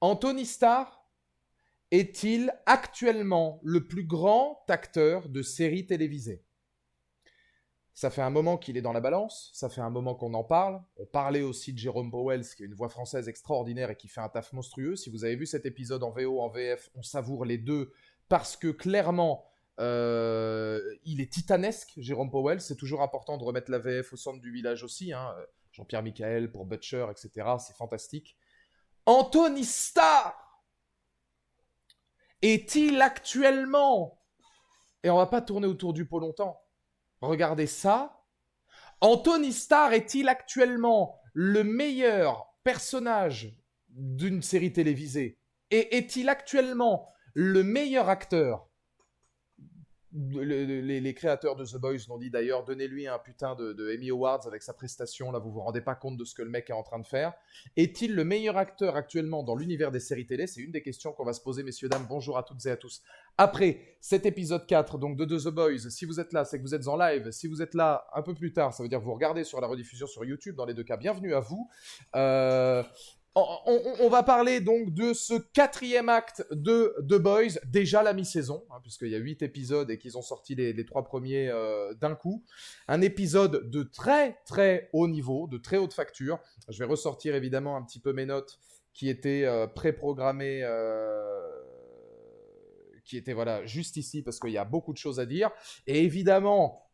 Anthony Starr est-il actuellement le plus grand acteur de séries télévisées? Ça fait un moment qu'il est dans la balance, ça fait un moment qu'on en parle. On parlait aussi de Jérôme Powell, qui est une voix française extraordinaire et qui fait un taf monstrueux. Si vous avez vu cet épisode en VO, en VF, on savoure les deux parce que clairement, il est titanesque, Jérôme Powell. C'est toujours important de remettre la VF au centre du village aussi. Hein. Jean-Pierre Michael pour Butcher, etc. C'est fantastique. Anthony Starr est-il actuellement, et on va pas tourner autour du pot longtemps, regardez ça, Anthony Starr est-il actuellement le meilleur personnage d'une série télévisée? Et est-il actuellement le meilleur acteur? Les créateurs de The Boys l'ont dit d'ailleurs, donnez-lui un putain de Emmy Awards avec sa prestation, là vous vous rendez pas compte de ce que le mec est en train de faire. Est-il le meilleur acteur actuellement dans l'univers des séries télé? C'est une des questions qu'on va se poser, messieurs, dames. Bonjour à toutes et à tous. Après cet épisode 4 donc de The Boys, si vous êtes là, c'est que vous êtes en live. Si vous êtes là un peu plus tard, ça veut dire que vous regardez sur la rediffusion sur YouTube. Dans les deux cas, bienvenue à vous. Euh, on va parler donc de ce quatrième acte de The Boys, déjà la mi-saison, hein, puisqu'il y a 8 épisodes et qu'ils ont sorti les 3 premiers d'un coup. Un épisode de très très haut niveau, de très haute facture. Je vais ressortir évidemment un petit peu mes notes qui étaient pré-programmées, qui étaient voilà, juste ici, parce qu'il y a beaucoup de choses à dire. Et évidemment,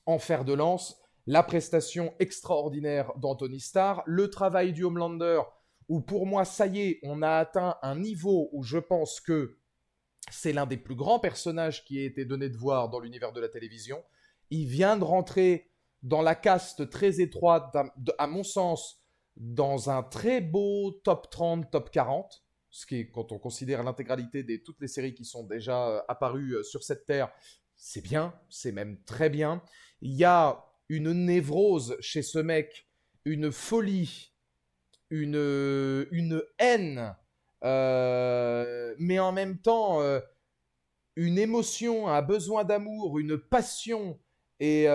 en fer de lance, la prestation extraordinaire d'Anthony Starr, le travail du Homelander, où pour moi, ça y est, on a atteint un niveau où je pense que c'est l'un des plus grands personnages qui a été donné de voir dans l'univers de la télévision. Il vient de rentrer dans la caste très étroite, à mon sens, dans un très beau top 30, top 40, ce qui est, quand on considère l'intégralité de toutes les séries qui sont déjà apparues sur cette terre, c'est bien, c'est même très bien. Il y a une névrose chez ce mec, une folie, une haine, mais en même temps une émotion, un besoin d'amour, une passion et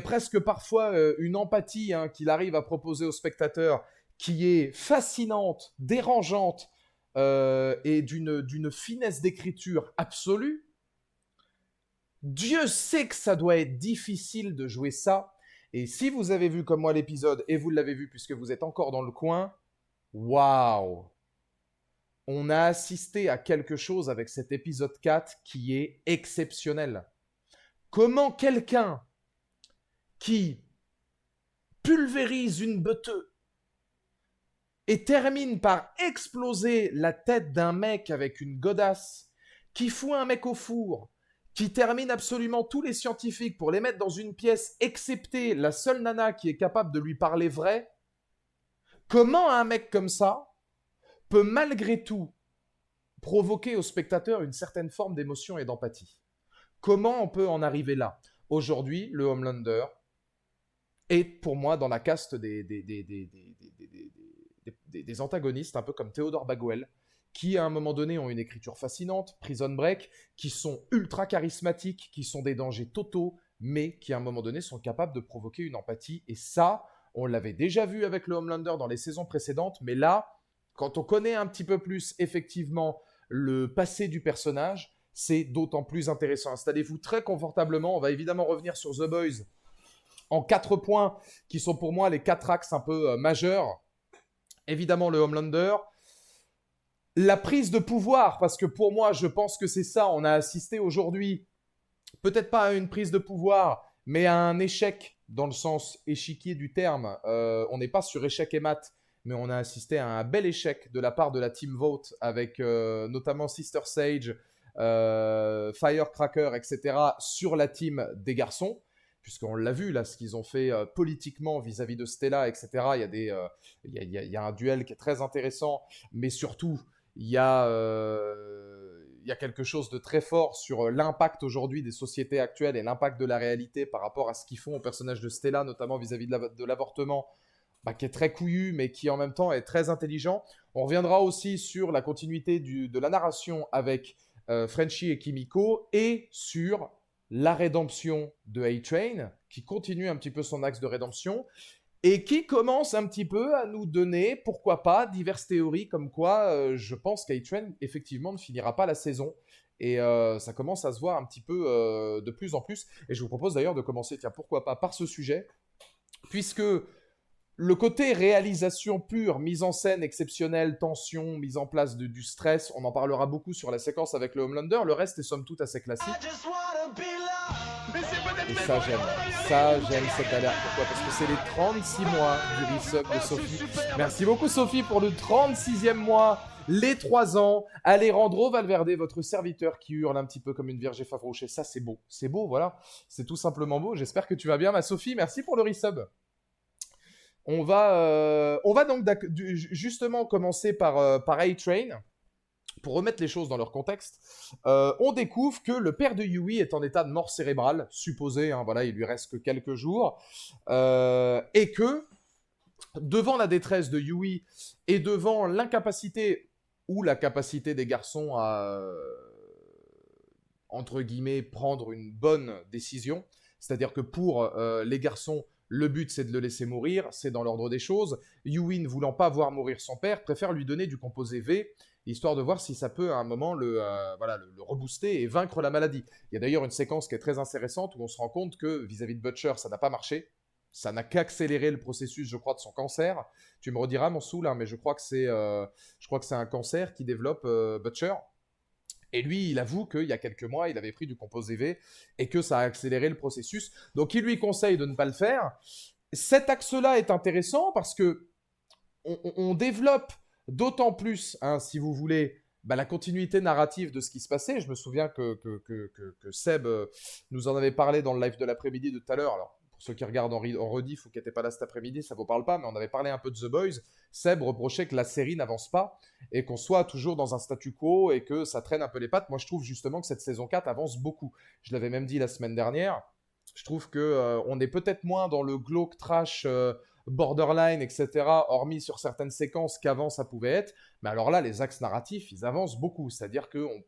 presque parfois une empathie hein, qu'il arrive à proposer au spectateur qui est fascinante, dérangeante et d'une finesse d'écriture absolue. Dieu sait que ça doit être difficile de jouer ça. Et si vous avez vu comme moi l'épisode, et vous l'avez vu puisque vous êtes encore dans le coin, waouh! On a assisté à quelque chose avec cet épisode 4 qui est exceptionnel. Comment quelqu'un qui pulvérise une beuteuse et termine par exploser la tête d'un mec avec une godasse, qui fout un mec au four, qui termine absolument tous les scientifiques pour les mettre dans une pièce, excepté la seule nana qui est capable de lui parler vrai, comment un mec comme ça peut malgré tout provoquer au spectateur une certaine forme d'émotion et d'empathie? Comment on peut en arriver là? Aujourd'hui, le Homelander est pour moi dans la caste des antagonistes, un peu comme Theodore Baguel, qui à un moment donné ont une écriture fascinante, Prison Break, qui sont ultra charismatiques, qui sont des dangers totaux, mais qui à un moment donné sont capables de provoquer une empathie. Et ça, on l'avait déjà vu avec le Homelander dans les saisons précédentes, mais là, quand on connaît un petit peu plus effectivement le passé du personnage, c'est d'autant plus intéressant. Installez-vous très confortablement. On va évidemment revenir sur The Boys en 4 points qui sont pour moi les 4 axes un peu majeurs. Évidemment, le Homelander. La prise de pouvoir, parce que pour moi, je pense que c'est ça. On a assisté aujourd'hui, peut-être pas à une prise de pouvoir, mais à un échec dans le sens échiquier du terme. On n'est pas sur échec et mat, mais on a assisté à un bel échec de la part de la Team Vote avec notamment Sister Sage, Firecracker, etc. sur la team des garçons. Puisqu'on l'a vu, là, ce qu'ils ont fait politiquement vis-à-vis de Stella, etc. Il y a un duel qui est très intéressant, mais surtout, il y a quelque chose de très fort sur l'impact aujourd'hui des sociétés actuelles et l'impact de la réalité par rapport à ce qu'ils font au personnage de Stella, notamment vis-à-vis de l'avortement, bah, qui est très couillu, mais qui en même temps est très intelligent. On reviendra aussi sur la continuité de la narration avec Frenchie et Kimiko et sur la rédemption de A-Train, qui continue un petit peu son axe de rédemption. et qui commence un petit peu à nous donner, pourquoi pas, diverses théories comme quoi je pense qu'A-Train, effectivement, ne finira pas la saison. Et ça commence à se voir un petit peu de plus en plus. Et je vous propose d'ailleurs de commencer, tiens, pourquoi pas, par ce sujet, puisque le côté réalisation pure, mise en scène exceptionnelle, tension, mise en place du stress, on en parlera beaucoup sur la séquence avec le Homelander. Le reste est somme toute assez classique. Et ça, j'aime. Ça, j'aime cette alerte. Pourquoi? Parce que c'est les 36 mois du resub de Sophie. Merci beaucoup, Sophie, pour le 36e mois. Les 3 ans. Alejandro Valverde, votre serviteur qui hurle un petit peu comme une vierge effarouchée. Ça, c'est beau. C'est beau, voilà. C'est tout simplement beau. J'espère que tu vas bien, ma Sophie. Merci pour le resub. On va donc justement commencer par A-Train. Pour remettre les choses dans leur contexte, on découvre que le père de Yui est en état de mort cérébrale, supposé, hein, voilà, il lui reste que quelques jours, et que, devant la détresse de Yui et devant l'incapacité ou la capacité des garçons à, entre guillemets, prendre une bonne décision, c'est-à-dire que pour les garçons, le but c'est de le laisser mourir, c'est dans l'ordre des choses. Yui, ne voulant pas voir mourir son père, préfère lui donner du composé V, histoire de voir si ça peut à un moment voilà, le rebooster et vaincre la maladie. Il y a d'ailleurs une séquence qui est très intéressante où on se rend compte que vis-à-vis de Butcher, ça n'a pas marché. Ça n'a qu'accéléré le processus, je crois, de son cancer. Tu me rediras, mon soul, hein, mais je crois que c'est un cancer qui développe Butcher. Et lui, il avoue qu'il y a quelques mois, il avait pris du composé V et que ça a accéléré le processus. Donc, il lui conseille de ne pas le faire. Cet axe-là est intéressant parce que on développe d'autant plus, hein, si vous voulez, la continuité narrative de ce qui se passait. Je me souviens que Seb nous en avait parlé dans le live de l'après-midi de tout à l'heure. Alors, pour ceux qui regardent en rediff ou qui n'étaient pas là cet après-midi, ça ne vous parle pas, mais on avait parlé un peu de The Boys. Seb reprochait que la série n'avance pas et qu'on soit toujours dans un statu quo et que ça traîne un peu les pattes. Moi, je trouve justement que cette saison 4 avance beaucoup. Je l'avais même dit la semaine dernière. Je trouve que on est peut-être moins dans le glauque trash borderline, etc., hormis sur certaines séquences qu'avant ça pouvait être. Mais alors là, les axes narratifs, ils avancent beaucoup. C'est-à-dire qu'on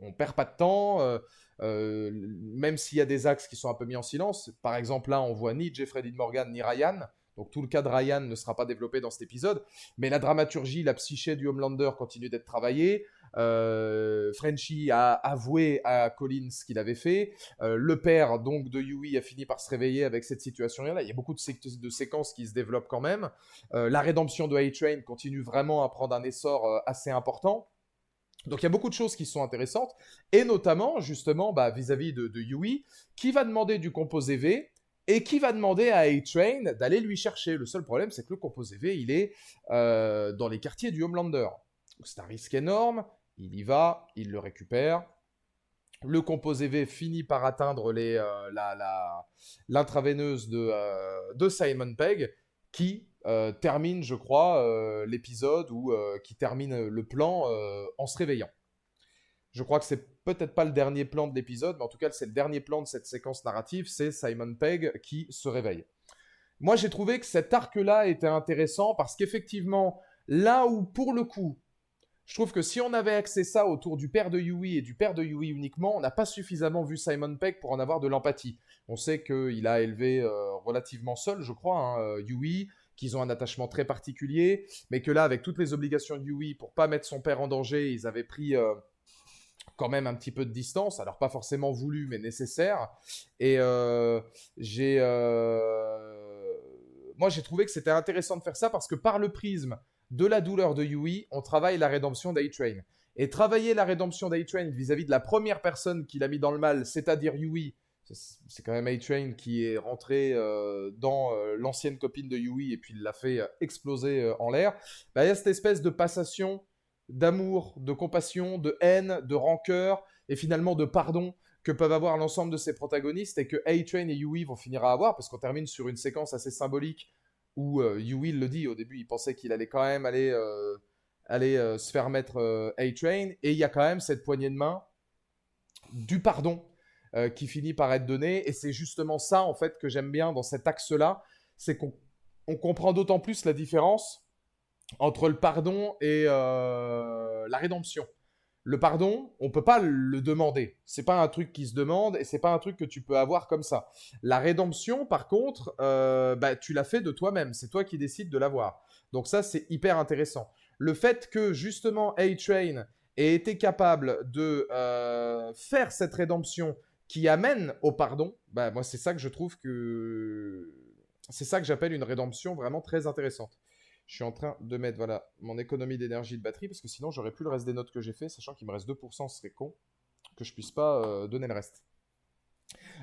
on perd pas de temps, même s'il y a des axes qui sont un peu mis en silence. Par exemple, là, on voit ni Jeffrey Dean Morgan ni Ryan. Donc tout le cas de Ryan ne sera pas développé dans cet épisode. Mais la dramaturgie, la psyché du Homelander continue d'être travaillée. Frenchie a avoué à Colin ce qu'il avait fait. Le père donc de Yui a fini par se réveiller avec cette situation-là. Il y a beaucoup de séquences qui se développent quand même. La rédemption de A-Train continue vraiment à prendre un essor assez important. Donc il y a beaucoup de choses qui sont intéressantes, et notamment justement vis-à-vis de Yui, qui va demander du composé V, et qui va demander à A-Train d'aller lui chercher. Le seul problème, c'est que le composé V, il est dans les quartiers du Homelander. C'est un risque énorme, il y va, il le récupère. Le composé V finit par atteindre l'intraveineuse de Simon Pegg, qui termine, je crois, l'épisode ou qui termine le plan en se réveillant. Je crois que c'est peut-être pas le dernier plan de l'épisode, mais en tout cas, c'est le dernier plan de cette séquence narrative, c'est Simon Pegg qui se réveille. Moi, j'ai trouvé que cet arc-là était intéressant parce qu'effectivement, là où, pour le coup, je trouve que si on avait axé ça autour du père de Yui et du père de Yui uniquement, on n'a pas suffisamment vu Simon Pegg pour en avoir de l'empathie. On sait qu'il a élevé relativement seul, je crois, hein, Yui, qu'ils ont un attachement très particulier, mais que là, avec toutes les obligations de Yui, pour pas mettre son père en danger, ils avaient pris quand même un petit peu de distance, alors pas forcément voulu, mais nécessaire. Et moi, j'ai trouvé que c'était intéressant de faire ça parce que par le prisme de la douleur de Yui, on travaille la rédemption d'A-Train. Et travailler la rédemption d'A-Train vis-à-vis de la première personne qui l'a mis dans le mal, c'est-à-dire Yui, c'est quand même A-Train qui est rentré dans l'ancienne copine de Yui et puis il l'a fait exploser en l'air. Il y a cette espèce de passation d'amour, de compassion, de haine, de rancœur et finalement de pardon que peuvent avoir l'ensemble de ces protagonistes et que A-Train et Yui vont finir à avoir, parce qu'on termine sur une séquence assez symbolique où Yui le dit au début, il pensait qu'il allait quand même aller se faire mettre A-Train, et il y a quand même cette poignée de main du pardon qui finit par être donnée, et c'est justement ça en fait que j'aime bien dans cet axe-là, c'est qu'on comprend d'autant plus la différence entre le pardon et la rédemption. Le pardon, on peut pas le demander. C'est pas un truc qui se demande et c'est pas un truc que tu peux avoir comme ça. La rédemption, par contre, bah, tu l'as fait de toi-même. C'est toi qui décides de l'avoir. Donc ça, c'est hyper intéressant. Le fait que justement A-Train ait été capable de faire cette rédemption qui amène au pardon, bah, moi, c'est ça que je trouve que c'est ça que j'appelle une rédemption vraiment très intéressante. Je suis en train de mettre voilà, mon économie d'énergie de batterie parce que sinon j'aurais plus le reste des notes que j'ai fait, sachant qu'il me reste 2%, ce serait con que je puisse pas donner le reste.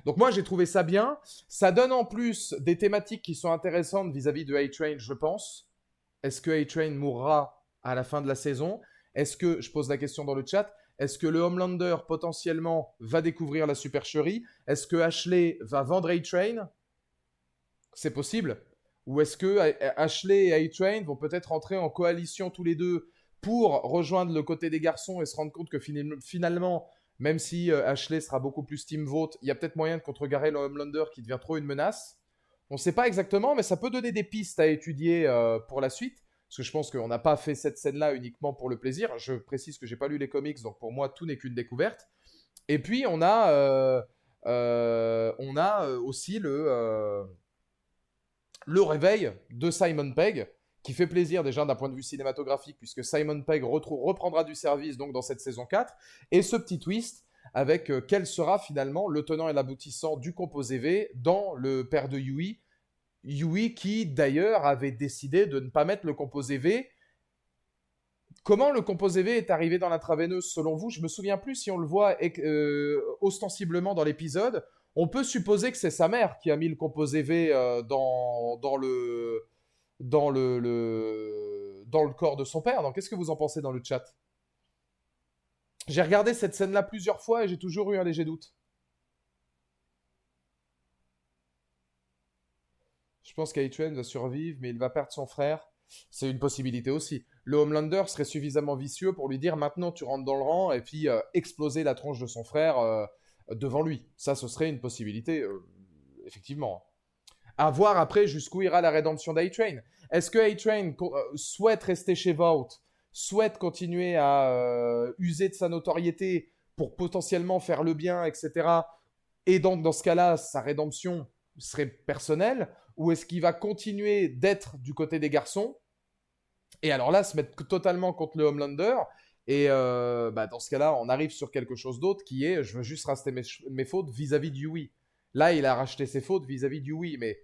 Donc moi j'ai trouvé ça bien. Ça donne en plus des thématiques qui sont intéressantes vis-à-vis de A-Train, je pense. Est-ce que A-Train mourra à la fin de la saison? Est-ce que, je pose la question dans le chat, est-ce que le Homelander potentiellement va découvrir la supercherie? Est-ce que Ashley va vendre A-Train? C'est possible. Ou est-ce que Ashley et A-Train vont peut-être entrer en coalition tous les deux pour rejoindre le côté des garçons et se rendre compte que finalement, même si Ashley sera beaucoup plus team vote, il y a peut-être moyen de contrecarrer le Homelander qui devient trop une menace. On ne sait pas exactement, mais ça peut donner des pistes à étudier pour la suite. Parce que je pense qu'on n'a pas fait cette scène-là uniquement pour le plaisir. Je précise que j'ai pas lu les comics, donc pour moi, tout n'est qu'une découverte. Et puis, on a aussi le réveil de Simon Pegg, qui fait plaisir déjà d'un point de vue cinématographique, puisque Simon Pegg reprendra du service donc dans cette saison 4, et ce petit twist avec quel sera finalement le tenant et l'aboutissant du composé V dans le père de Yui. Yui qui d'ailleurs avait décidé de ne pas mettre le composé V. Comment le composé V est arrivé dans l'intraveineuse selon vous? Je me souviens plus si on le voit ostensiblement dans l'épisode. On peut supposer que c'est sa mère qui a mis le composé V dans le corps de son père. Donc qu'est-ce que vous en pensez dans le chat? J'ai regardé cette scène-là plusieurs fois et j'ai toujours eu un léger doute. Je pense qu'A-Train va survivre, mais il va perdre son frère. C'est une possibilité aussi. Le Homelander serait suffisamment vicieux pour lui dire maintenant tu rentres dans le rang et puis exploser la tronche de son frère devant lui. Ça, ce serait une possibilité, effectivement. À voir après jusqu'où ira la rédemption d'A-Train. Est-ce que A-Train souhaite rester chez Vault, souhaite continuer à user de sa notoriété pour potentiellement faire le bien, etc. Et donc, dans ce cas-là, sa rédemption serait personnelle? Ou est-ce qu'il va continuer d'être du côté des garçons et alors là, se mettre totalement contre le Homelander? Et bah, dans ce cas-là, on arrive sur quelque chose d'autre qui est je veux juste racheter mes fautes vis-à-vis de Yui. Là, il a racheté ses fautes vis-à-vis de Yui, mais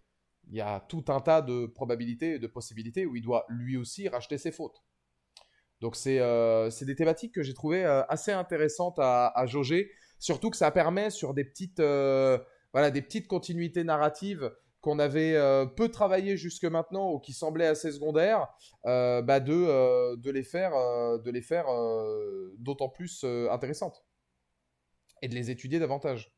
il y a tout un tas de probabilités et de possibilités où il doit lui aussi racheter ses fautes. Donc c'est des thématiques que j'ai trouvées assez intéressantes à jauger, surtout que ça permet sur voilà, des petites continuités narratives qu'on avait peu travaillées jusque maintenant ou qui semblaient assez secondaires, bah de les faire d'autant plus intéressantes et de les étudier davantage.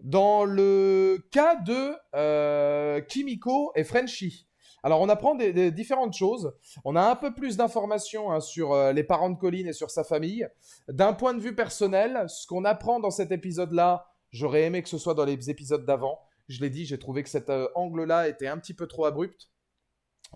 Dans le cas de Kimiko et Frenchie, alors on apprend des différentes choses. On a un peu plus d'informations hein, sur les parents de Colin et sur sa famille. D'un point de vue personnel, ce qu'on apprend dans cet épisode-là, j'aurais aimé que ce soit dans les épisodes d'avant. Je l'ai dit, j'ai trouvé que cet angle-là était un petit peu trop abrupt.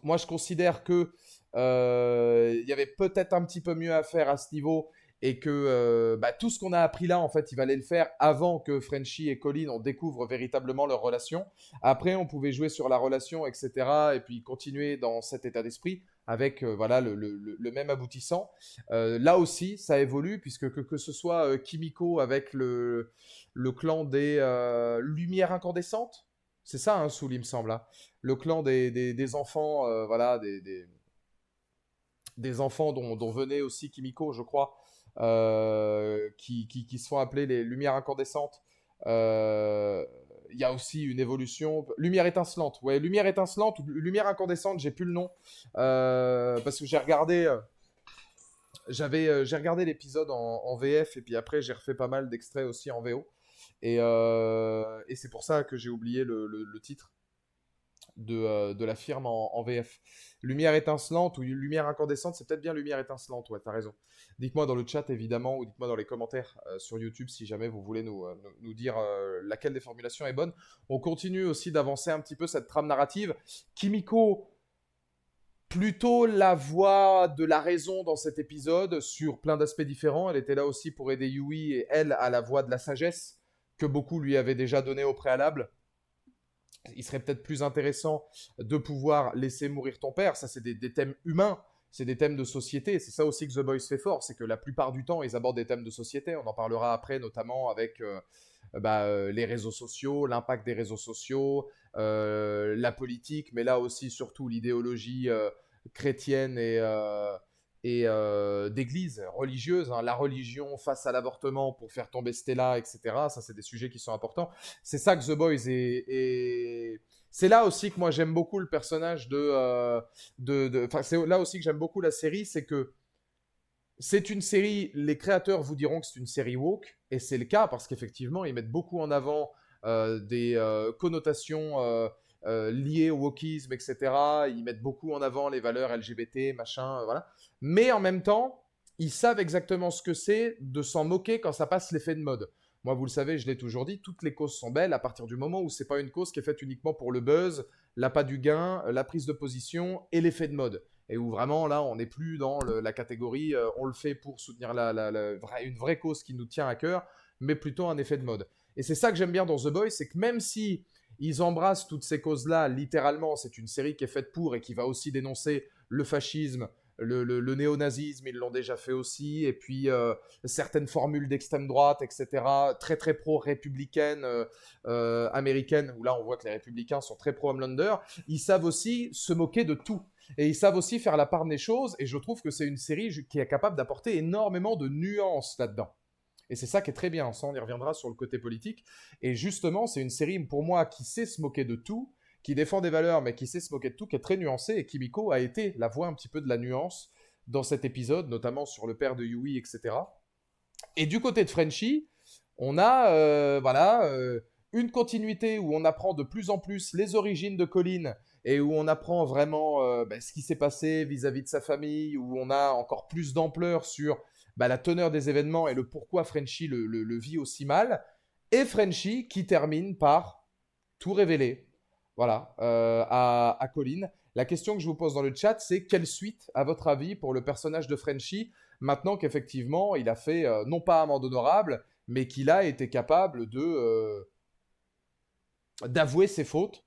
Moi, je considère que il y avait peut-être un petit peu mieux à faire à ce niveau et que bah, tout ce qu'on a appris là, en fait, il fallait le faire avant que Frenchie et Colin on découvre véritablement leur relation. Après, on pouvait jouer sur la relation, etc. Et puis continuer dans cet état d'esprit avec voilà le même aboutissant. Là aussi, ça évolue puisque que ce soit Kimiko avec le clan des Lumières incandescentes, c'est ça, hein, Soul, il me semble. Hein. Le clan des enfants, voilà, des enfants dont venait aussi Kimiko, je crois, qui se font appeler les lumières incandescentes. Il y a aussi une évolution. Lumière étincelante, ouais, lumière étincelante ou lumière incandescente, j'ai plus le nom. Parce que j'ai regardé l'épisode en VF et puis après j'ai refait pas mal d'extraits aussi en VO. Et c'est pour ça que j'ai oublié le titre de la firme en VF. Lumière étincelante ou lumière incandescente, c'est peut-être bien lumière étincelante, ouais, t'as raison. Dites-moi dans le chat évidemment ou dites-moi dans les commentaires sur YouTube si jamais vous voulez nous dire laquelle des formulations est bonne. On continue aussi d'avancer un petit peu cette trame narrative. Kimiko, plutôt la voix de la raison dans cet épisode sur plein d'aspects différents. Elle était là aussi pour aider Yui et elle a la voix de la sagesse que beaucoup lui avaient déjà donnée au préalable. Il serait peut-être plus intéressant de pouvoir laisser mourir ton père. Ça, c'est des thèmes humains, c'est des thèmes de société. C'est ça aussi que The Boys fait fort, c'est que la plupart du temps, ils abordent des thèmes de société. On en parlera après, notamment avec les réseaux sociaux, l'impact des réseaux sociaux, la politique, mais là aussi surtout l'idéologie chrétienne et d'église religieuse, hein, la religion face à l'avortement pour faire tomber Stella, etc. Ça, c'est des sujets qui sont importants. C'est ça que The Boys est. C'est là aussi que moi j'aime beaucoup le personnage Enfin, c'est là aussi que j'aime beaucoup la série, c'est que c'est une série, les créateurs vous diront que c'est une série woke, et c'est le cas parce qu'effectivement, ils mettent beaucoup en avant des connotations liées au wokisme, etc. Ils mettent beaucoup en avant les valeurs LGBT, machin, voilà. Mais en même temps, ils savent exactement ce que c'est de s'en moquer quand ça passe l'effet de mode. Moi, vous le savez, je l'ai toujours dit, toutes les causes sont belles à partir du moment où c'est pas une cause qui est faite uniquement pour le buzz, l'appât du gain, la prise de position et l'effet de mode et où vraiment là on n'est plus dans la catégorie on le fait pour soutenir une vraie cause qui nous tient à cœur, mais plutôt un effet de mode. Et c'est ça que j'aime bien dans The Boys, c'est que même si ils embrassent toutes ces causes-là, littéralement, c'est une série qui est faite pour et qui va aussi dénoncer le fascisme, le néonazisme, ils l'ont déjà fait aussi, et puis certaines formules d'extrême droite, etc., très très pro-républicaines américaines, où là on voit que les républicains sont très pro-Homelander, ils savent aussi se moquer de tout. Et ils savent aussi faire la part des choses, et je trouve que c'est une série qui est capable d'apporter énormément de nuances là-dedans. Et c'est ça qui est très bien, ça on y reviendra sur le côté politique. Et justement, c'est une série pour moi qui sait se moquer de tout, qui défend des valeurs, mais qui sait se moquer de tout, qui est très nuancée, et Kimiko a été la voix un petit peu de la nuance dans cet épisode, notamment sur le père de Yui, etc. Et du côté de Frenchie, on a une continuité où on apprend de plus en plus les origines de Colin et où on apprend vraiment ce qui s'est passé vis-à-vis de sa famille, où on a encore plus d'ampleur sur la teneur des événements et le pourquoi Frenchie le vit aussi mal. Et Frenchie qui termine par tout révéler, voilà, à Colin. La question que je vous pose dans le chat, c'est quelle suite, à votre avis, pour le personnage de Frenchie, maintenant qu'effectivement, il a fait, non pas amende honorable, mais qu'il a été capable d'avouer ses fautes.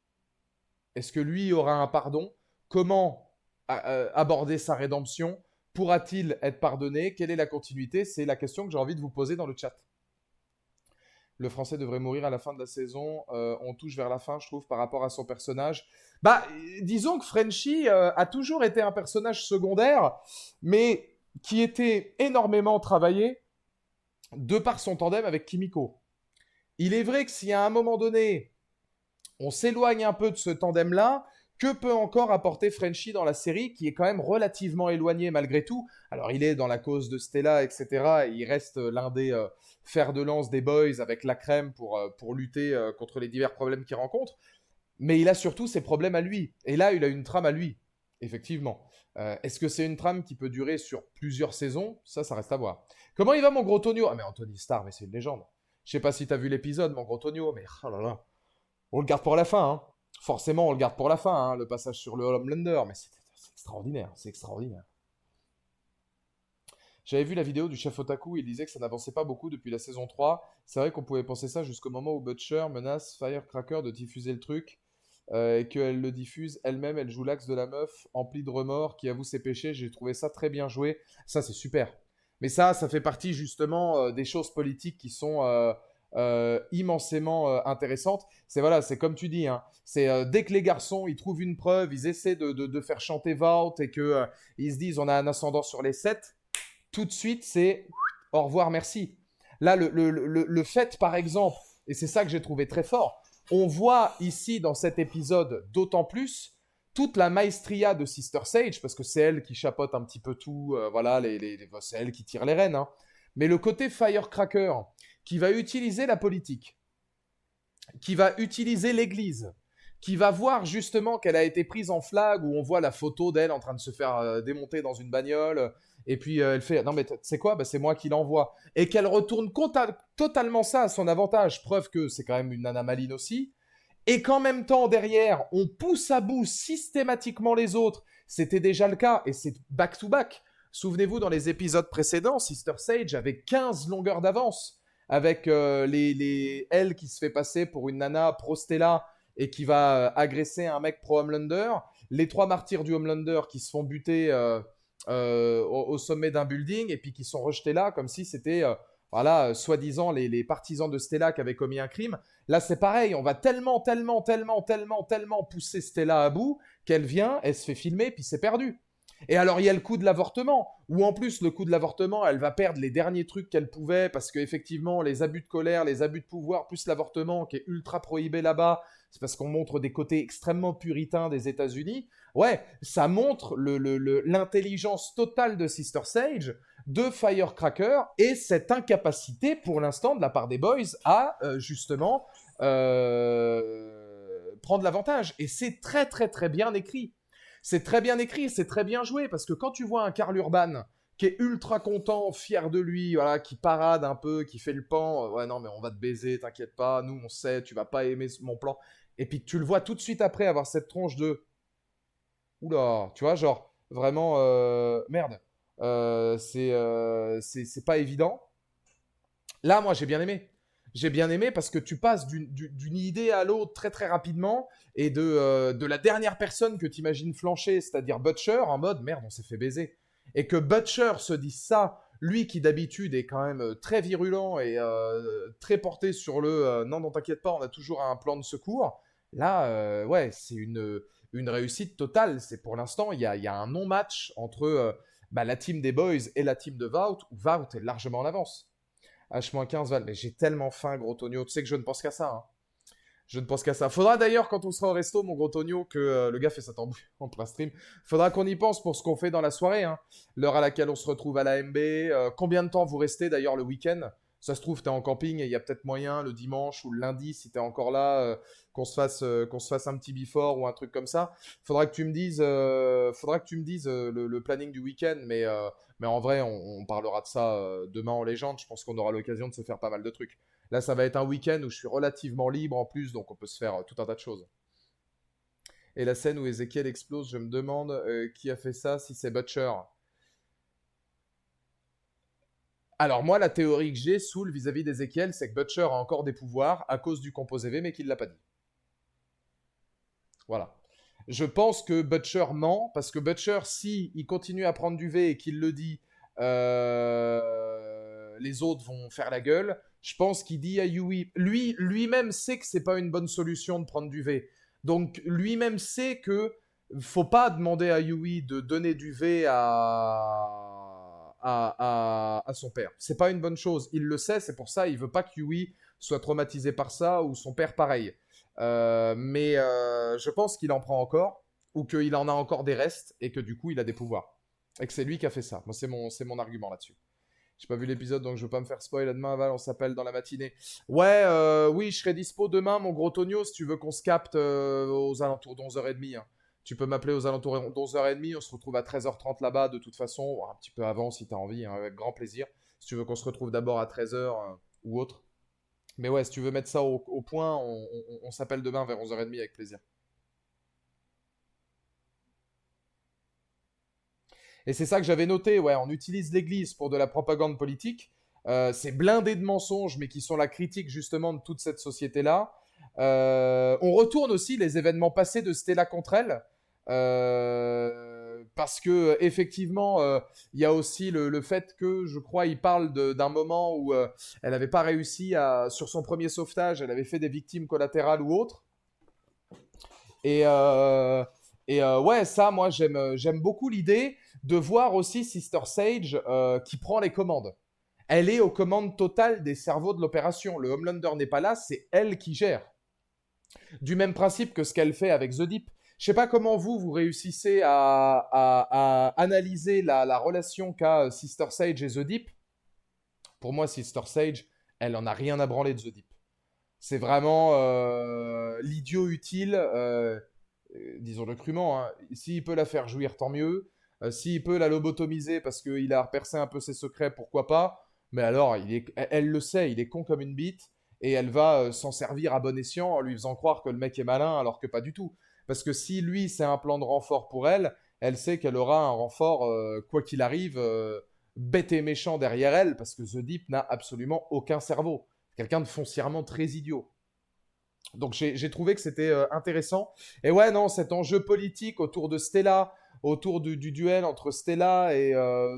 Est-ce que lui aura un pardon? Comment aborder sa rédemption? Pourra-t-il être pardonné? Quelle est la continuité? C'est la question que j'ai envie de vous poser dans le chat. Le français devrait mourir à la fin de la saison. On touche vers la fin, je trouve, par rapport à son personnage. Disons que Frenchie a toujours été un personnage secondaire, mais qui était énormément travaillé de par son tandem avec Kimiko. Il est vrai que si à un moment donné, on s'éloigne un peu de ce tandem-là, que peut encore apporter Frenchie dans la série, qui est quand même relativement éloigné malgré tout. Alors il est dans la cause de Stella, etc. Et il reste l'un des fers de lance des boys avec la crème pour lutter contre les divers problèmes qu'il rencontre. Mais il a surtout ses problèmes à lui. Et là, il a une trame à lui, effectivement. Est-ce que c'est une trame qui peut durer sur plusieurs saisons? Ça reste à voir. Comment il va, mon gros Tonio? Ah, mais Anthony Starr, mais c'est une légende. Je sais pas si t'as vu l'épisode, mon gros Tonio, mais oh là là. On le garde pour la fin, hein. Forcément, on le garde pour la fin, hein, le passage sur le Homelander, mais c'est extraordinaire, c'est extraordinaire. J'avais vu la vidéo du chef Otaku, il disait que ça n'avançait pas beaucoup depuis la saison 3. C'est vrai qu'on pouvait penser ça jusqu'au moment où Butcher menace Firecracker de diffuser le truc, et qu'elle le diffuse elle-même, elle joue l'axe de la meuf, emplie de remords, qui avoue ses péchés. J'ai trouvé ça très bien joué. Ça, c'est super. Mais ça fait partie justement des choses politiques qui sont immensément intéressantes. C'est comme tu dis, hein, c'est dès que les garçons ils trouvent une preuve, ils essaient de faire chanter Vault et que ils se disent on a un ascendant sur les 7, tout de suite c'est au revoir, merci. Là, le fait par exemple, et c'est ça que j'ai trouvé très fort, on voit ici dans cet épisode d'autant plus toute la maestria de Sister Sage, parce que c'est elle qui chapeaute un petit peu tout, voilà, c'est elle qui tire les rênes, hein. Mais le côté Firecracker, qui va utiliser la politique, qui va utiliser l'église, qui va voir justement qu'elle a été prise en flag, où on voit la photo d'elle en train de se faire démonter dans une bagnole, et puis elle fait « Non mais tu sais quoi, c'est moi qui l'envoie ». Et qu'elle retourne totalement ça à son avantage, preuve que c'est quand même une nana maline aussi, et qu'en même temps, derrière, on pousse à bout systématiquement les autres, c'était déjà le cas, et c'est back-to-back. Souvenez-vous, dans les épisodes précédents, Sister Sage avait 15 longueurs d'avance, avec elle qui se fait passer pour une nana pro-Stella, et qui va agresser un mec pro-Homelander, les 3 martyrs du Homelander qui se font buter au sommet d'un building, et puis qui sont rejetés là, comme si c'était... voilà, soi-disant les partisans de Stella qui avaient commis un crime. Là, c'est pareil, on va tellement pousser Stella à bout qu'elle vient, elle se fait filmer, puis c'est perdu. Et alors, il y a le coup de l'avortement, où en plus, le coup de l'avortement, elle va perdre les derniers trucs qu'elle pouvait, parce qu'effectivement, les abus de colère, les abus de pouvoir, plus l'avortement, qui est ultra prohibé là-bas, c'est parce qu'on montre des côtés extrêmement puritains des États-Unis. Ouais, ça montre l'intelligence totale de Sister Sage, de Firecracker, et cette incapacité, pour l'instant, de la part des Boys, à justement prendre l'avantage. Et c'est très très très bien écrit. C'est très bien écrit, c'est très bien joué, parce que quand tu vois un Karl Urban qui est ultra content, fier de lui, voilà, qui parade un peu, qui fait le pan, ouais non mais on va te baiser, t'inquiète pas, nous on sait, tu vas pas aimer mon plan, et puis tu le vois tout de suite après avoir cette tronche de oula, tu vois, genre vraiment merde, c'est pas évident. Là, moi, j'ai bien aimé. J'ai bien aimé parce que tu passes d'une idée à l'autre très très rapidement et de la dernière personne que tu imagines flancher, c'est-à-dire Butcher, en mode merde, on s'est fait baiser. Et que Butcher se dise ça, lui qui d'habitude est quand même très virulent et très porté sur le non, non, t'inquiète pas, on a toujours un plan de secours. Là, ouais, c'est une réussite totale. C'est pour l'instant, il y a un non-match entre la team des Boys et la team de Vout, où Vout est largement en avance. H-15 Val. Mais j'ai tellement faim, gros Tonio. Tu sais que je ne pense qu'à ça. Hein. Je ne pense qu'à ça. Faudra d'ailleurs, quand on sera au resto, mon gros Tonio, que le gars fait sa tambouille en plein stream. Faudra qu'on y pense pour ce qu'on fait dans la soirée. Hein. L'heure à laquelle on se retrouve à la MB. Combien de temps vous restez d'ailleurs le week-end? Ça se trouve, t'es en camping et il y a peut-être moyen le dimanche ou le lundi, si t'es encore là, qu'on se fasse un petit before ou un truc comme ça. Faudra que tu me dises, le planning du week-end, mais en vrai, on parlera de ça demain en légende. Je pense qu'on aura l'occasion de se faire pas mal de trucs. Là, ça va être un week-end où je suis relativement libre en plus, donc on peut se faire tout un tas de choses. Et la scène où Ezekiel explose, je me demande qui a fait ça, si c'est Butcher. Alors moi, la théorie que j'ai, Soul, vis-à-vis d'Ezekiel, c'est que Butcher a encore des pouvoirs à cause du composé V, mais qu'il ne l'a pas dit. Voilà. Je pense que Butcher ment, parce que Butcher, si il continue à prendre du V et qu'il le dit, les autres vont faire la gueule. Je pense qu'il dit à Yui, lui-même sait que c'est pas une bonne solution de prendre du V. Donc lui-même sait que faut pas demander à Yui de donner du V à son père. C'est pas une bonne chose. Il le sait, c'est pour ça il veut pas que Yui soit traumatisé par ça ou son père pareil. Mais je pense qu'il en prend encore, ou qu'il en a encore des restes, et que du coup il a des pouvoirs. Et que c'est lui qui a fait ça. Moi, c'est mon argument là-dessus. J'ai pas vu l'épisode, donc je veux pas me faire spoil. À demain, Val, on s'appelle dans la matinée. Ouais, oui, je serai dispo demain, mon gros Tonio, si tu veux qu'on se capte aux alentours d'11h30. Hein. Tu peux m'appeler aux alentours d'11h30, on se retrouve à 13h30 là-bas, de toute façon, un petit peu avant si t'as envie, hein, avec grand plaisir. Si tu veux qu'on se retrouve d'abord à 13h ou autre. Mais ouais, si tu veux mettre ça au point, on s'appelle demain vers 11h30 avec plaisir. Et c'est ça que j'avais noté, ouais, on utilise l'Église pour de la propagande politique. C'est blindé de mensonges, mais qui sont la critique justement de toute cette société-là. On retourne aussi les événements passés de Stella contre elle. Parce que effectivement, il y a aussi le fait que je crois il parle d'un moment où elle n'avait pas réussi sur son premier sauvetage, elle avait fait des victimes collatérales ou autres. Et, ouais, ça, moi, j'aime beaucoup l'idée de voir aussi Sister Sage qui prend les commandes. Elle est aux commandes totales des cerveaux de l'opération. Le Homelander n'est pas là, c'est elle qui gère. Du même principe que ce qu'elle fait avec The Deep. Je sais pas comment vous réussissez à analyser la relation qu'a Sister Sage et The Deep. Pour moi, Sister Sage, elle en a rien à branler de The Deep. C'est vraiment l'idiot utile, disons-le crûment. Hein. S'il peut la faire jouir, tant mieux. S'il peut la lobotomiser parce qu'il a percé un peu ses secrets, pourquoi pas. Mais alors, elle le sait, il est con comme une bite. et elle va s'en servir à bon escient en lui faisant croire que le mec est malin alors que pas du tout. Parce que si lui c'est un plan de renfort pour elle, elle sait qu'elle aura un renfort quoi qu'il arrive bête et méchant derrière elle parce que The Deep n'a absolument aucun cerveau. Quelqu'un de foncièrement très idiot. Donc j'ai trouvé que c'était intéressant. Et ouais, non, cet enjeu politique autour de Stella, autour du duel entre Stella et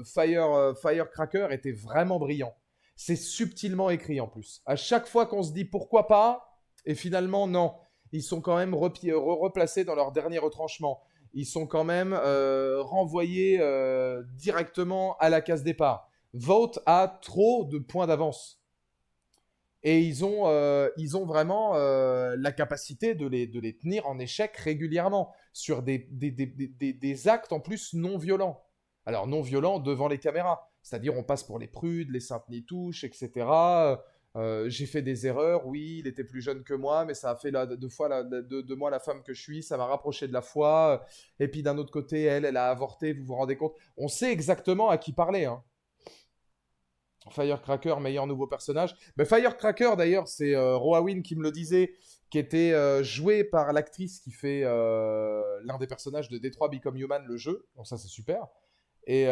Firecracker était vraiment brillant. C'est subtilement écrit en plus. À chaque fois qu'on se dit pourquoi pas, et finalement non, ils sont quand même replacés dans leur dernier retranchement. Ils sont quand même renvoyés directement à la case départ. Vote a trop de points d'avance. Et ils ont vraiment la capacité de les tenir en échec régulièrement sur des actes en plus non violents. Alors non violents devant les caméras. C'est-à-dire on passe pour les prudes, les saintes nitouches, etc. J'ai fait des erreurs, oui, il était plus jeune que moi, mais ça a fait de moi la femme que je suis, ça m'a rapproché de la foi. Et puis d'un autre côté, elle a avorté, vous vous rendez compte. On sait exactement à qui parler, hein. Firecracker, meilleur nouveau personnage. Mais Firecracker, d'ailleurs, c'est Roawin qui me le disait, qui était joué par l'actrice qui fait l'un des personnages de Detroit Become Human, le jeu. Donc ça, c'est super. Oui,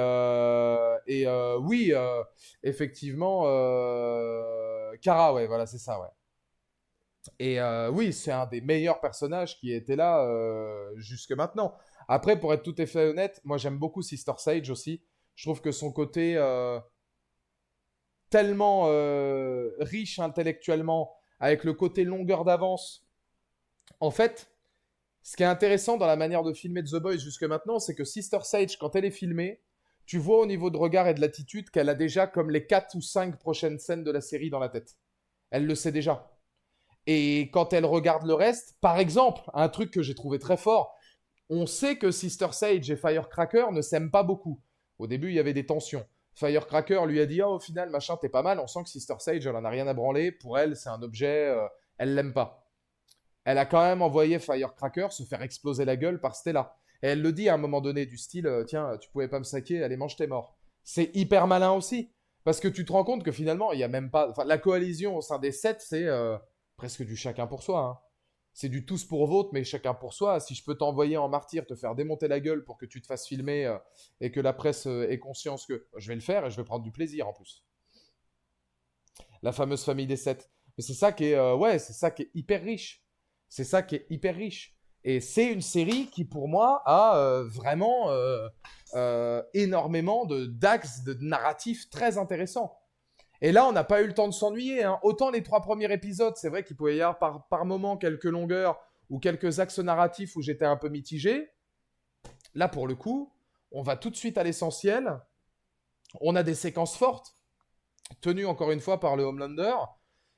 effectivement, Kara, ouais, voilà, c'est ça, ouais. Et oui, c'est un des meilleurs personnages qui était là jusque maintenant. Après, pour être tout à fait honnête, moi j'aime beaucoup Sister Sage aussi. Je trouve que son côté tellement riche intellectuellement, avec le côté longueur d'avance. En fait, ce qui est intéressant dans la manière de filmer The Boys jusque maintenant, c'est que Sister Sage, quand elle est filmée, tu vois au niveau de regard et de l'attitude qu'elle a déjà comme les 4 ou 5 prochaines scènes de la série dans la tête. Elle le sait déjà. Et quand elle regarde le reste, par exemple, un truc que j'ai trouvé très fort, on sait que Sister Sage et Firecracker ne s'aiment pas beaucoup. Au début, il y avait des tensions. Firecracker lui a dit oh, au final, machin, t'es pas mal. On sent que Sister Sage, elle en a rien à branler. Pour elle, c'est un objet, elle l'aime pas. Elle a quand même envoyé Firecracker se faire exploser la gueule par Stella. Et elle le dit à un moment donné, du style tiens, tu pouvais pas me saquer, allez, mange tes morts. C'est hyper malin aussi. Parce que tu te rends compte que finalement, il y a même pas. Enfin, la coalition au sein des 7, c'est presque du chacun pour soi, hein. C'est du tous pour vote, mais chacun pour soi. Si je peux t'envoyer en martyr, te faire démonter la gueule pour que tu te fasses filmer et que la presse ait conscience que je vais le faire et je vais prendre du plaisir en plus. La fameuse famille des 7. Mais c'est ça qui est, ouais, c'est ça qui est hyper riche. C'est ça qui est hyper riche. Et c'est une série qui, pour moi, a vraiment énormément d'axes de narratifs très intéressants. Et là, on n'a pas eu le temps de s'ennuyer, hein. Autant les 3 premiers épisodes, c'est vrai qu'il pouvait y avoir par moment quelques longueurs ou quelques axes narratifs où j'étais un peu mitigé. Là, pour le coup, on va tout de suite à l'essentiel. On a des séquences fortes, tenues encore une fois par le Homelander.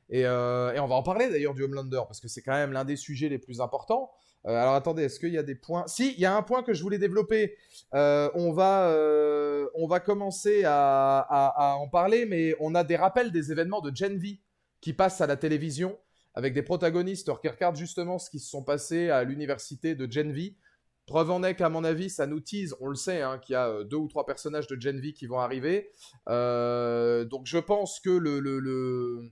Et on va en parler d'ailleurs du Homelander, parce que c'est quand même l'un des sujets les plus importants. Alors attendez, est-ce qu'il y a des points? Si, il y a un point que je voulais développer. On va commencer à en parler, mais on a des rappels des événements de Gen V qui passent à la télévision, avec des protagonistes qui regardent justement ce qui se sont passés à l'université de Gen V. Preuve en est qu'à mon avis, ça nous tease, on le sait, hein, qu'il y a 2 ou 3 personnages de Gen V qui vont arriver. Donc je pense que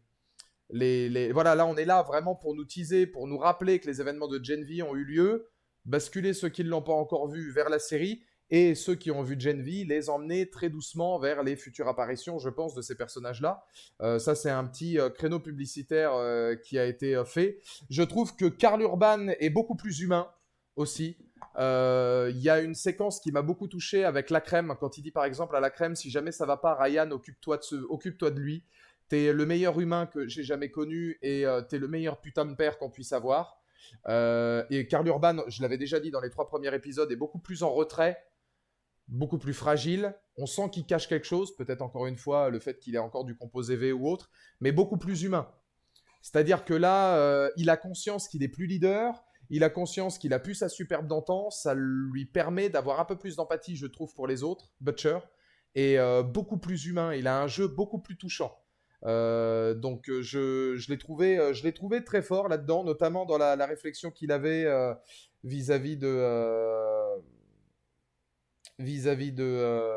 voilà, là, on est là vraiment pour nous teaser, pour nous rappeler que les événements de Gen V ont eu lieu, basculer ceux qui ne l'ont pas encore vu vers la série, et ceux qui ont vu Gen V, les emmener très doucement vers les futures apparitions, je pense, de ces personnages-là. Ça, c'est un petit créneau publicitaire qui a été fait. Je trouve que Karl Urban est beaucoup plus humain aussi. Il y a une séquence qui m'a beaucoup touché avec la crème, quand il dit par exemple à la crème, si jamais ça va pas, Ryan, occupe-toi de lui. T'es le meilleur humain que j'ai jamais connu et t'es le meilleur putain de père qu'on puisse avoir. Et Karl Urban, je l'avais déjà dit dans les 3 premiers épisodes, est beaucoup plus en retrait, beaucoup plus fragile. On sent qu'il cache quelque chose, peut-être encore une fois le fait qu'il ait encore du composé V ou autre, mais beaucoup plus humain. C'est-à-dire que là, il a conscience qu'il est plus leader, il a conscience qu'il a plus sa superbe d'antan, ça lui permet d'avoir un peu plus d'empathie, je trouve, pour les autres, Butcher, et beaucoup plus humain. Il a un jeu beaucoup plus touchant. Donc je l'ai trouvé très fort là-dedans, notamment dans la réflexion qu'il avait vis-à-vis de vis-à-vis de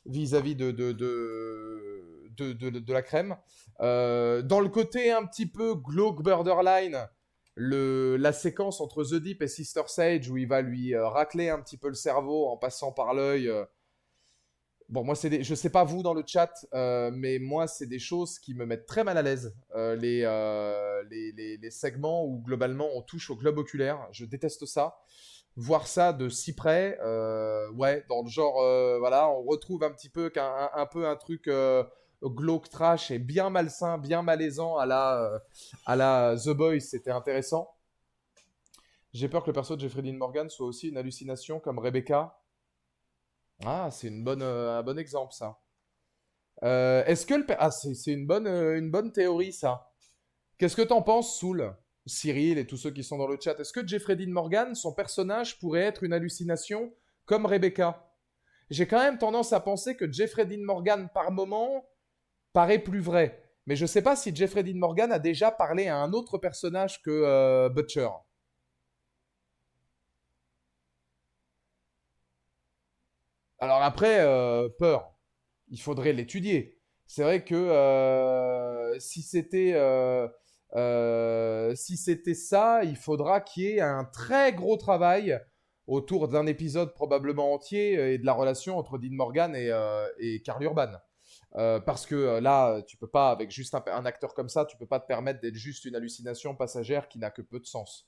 vis-à-vis de la crème. Dans le côté un petit peu glauque borderline, la séquence entre The Deep et Sister Sage où il va lui racler un petit peu le cerveau en passant par l'œil. Bon, moi, je sais pas vous dans le chat, mais moi, c'est des choses qui me mettent très mal à l'aise. Les segments où globalement on touche au globe oculaire, je déteste ça. Voir ça de si près, ouais, dans le genre, voilà, on retrouve un petit peu un peu un truc glauque trash et bien malsain, bien malaisant à la The Boys, c'était intéressant. J'ai peur que le perso de Jeffrey Dean Morgan soit aussi une hallucination comme Rebecca. Ah, c'est un bon exemple, ça. Est-ce que ah, c'est une bonne théorie, ça. Qu'est-ce que t'en penses, Soul, Cyril et tous ceux qui sont dans le chat? Est-ce que Jeffrey Dean Morgan, son personnage, pourrait être une hallucination comme Rebecca? J'ai quand même tendance à penser que Jeffrey Dean Morgan, par moment, paraît plus vrai. Mais je sais pas si Jeffrey Dean Morgan a déjà parlé à un autre personnage que Butcher. Alors après, peur. Il faudrait l'étudier. C'est vrai que si c'était ça, il faudra qu'il y ait un très gros travail autour d'un épisode probablement entier et de la relation entre Dean Morgan et Karl Urban. Parce que là, tu peux pas, avec juste un acteur comme ça, tu peux pas te permettre d'être juste une hallucination passagère qui n'a que peu de sens.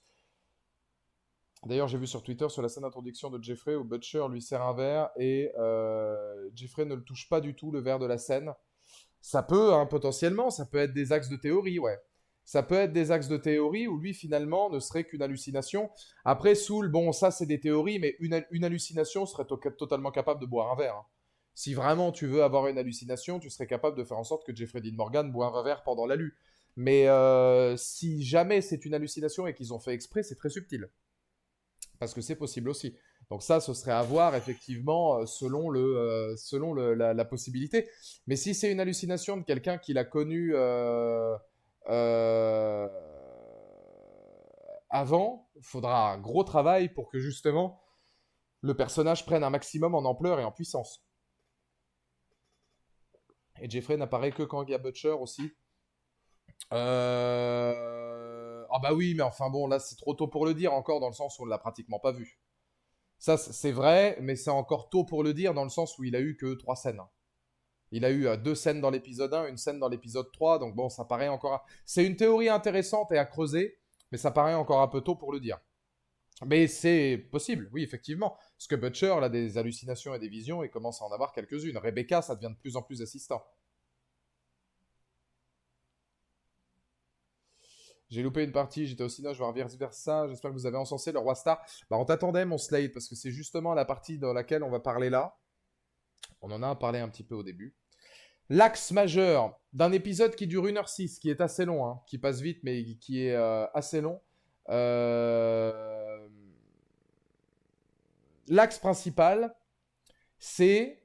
D'ailleurs, j'ai vu sur Twitter sur la scène d'introduction de Jeffrey où Butcher lui sert un verre et Jeffrey ne le touche pas du tout, le verre de la scène. Ça peut, hein, potentiellement, ça peut être des axes de théorie, ouais. Ça peut être des axes de théorie où lui, finalement, ne serait qu'une hallucination. Après, Soul, bon, ça, c'est des théories, mais une hallucination serait totalement capable de boire un verre, hein. Si vraiment tu veux avoir une hallucination, tu serais capable de faire en sorte que Jeffrey Dean Morgan boive un verre pendant l'alu. Mais si jamais c'est une hallucination et qu'ils ont fait exprès, c'est très subtil. Parce que c'est possible aussi. Donc ça, ce serait à voir effectivement selon la possibilité. Mais si c'est une hallucination de quelqu'un qui l'a connu euh, avant, il faudra un gros travail pour que justement le personnage prenne un maximum en ampleur et en puissance. Et Jeffrey n'apparaît que quand il y a Butcher aussi. Ah bah oui, mais enfin bon, là c'est trop tôt pour le dire encore dans le sens où on l'a pratiquement pas vu. Ça, c'est vrai, mais c'est encore tôt pour le dire dans le sens où il a eu que 3 scènes. Il a eu 2 scènes dans l'épisode 1, une scène dans l'épisode 3, donc bon, ça paraît encore... C'est une théorie intéressante et à creuser, mais ça paraît encore un peu tôt pour le dire. Mais c'est possible, oui, effectivement. Parce que Butcher, il a des hallucinations et des visions et commence à en avoir quelques-unes. Rebecca, ça devient de plus en plus assistant. J'ai loupé une partie, j'étais au cinéma, je vais revenir vers ça. J'espère que vous avez encensé le Roi Star. Bah, on t'attendait, mon Slade, parce que c'est justement la partie dans laquelle on va parler là. On en a parlé un petit peu au début. L'axe majeur d'un épisode qui dure 1h06, qui est assez long, hein, qui passe vite, mais qui est assez long. L'axe principal, c'est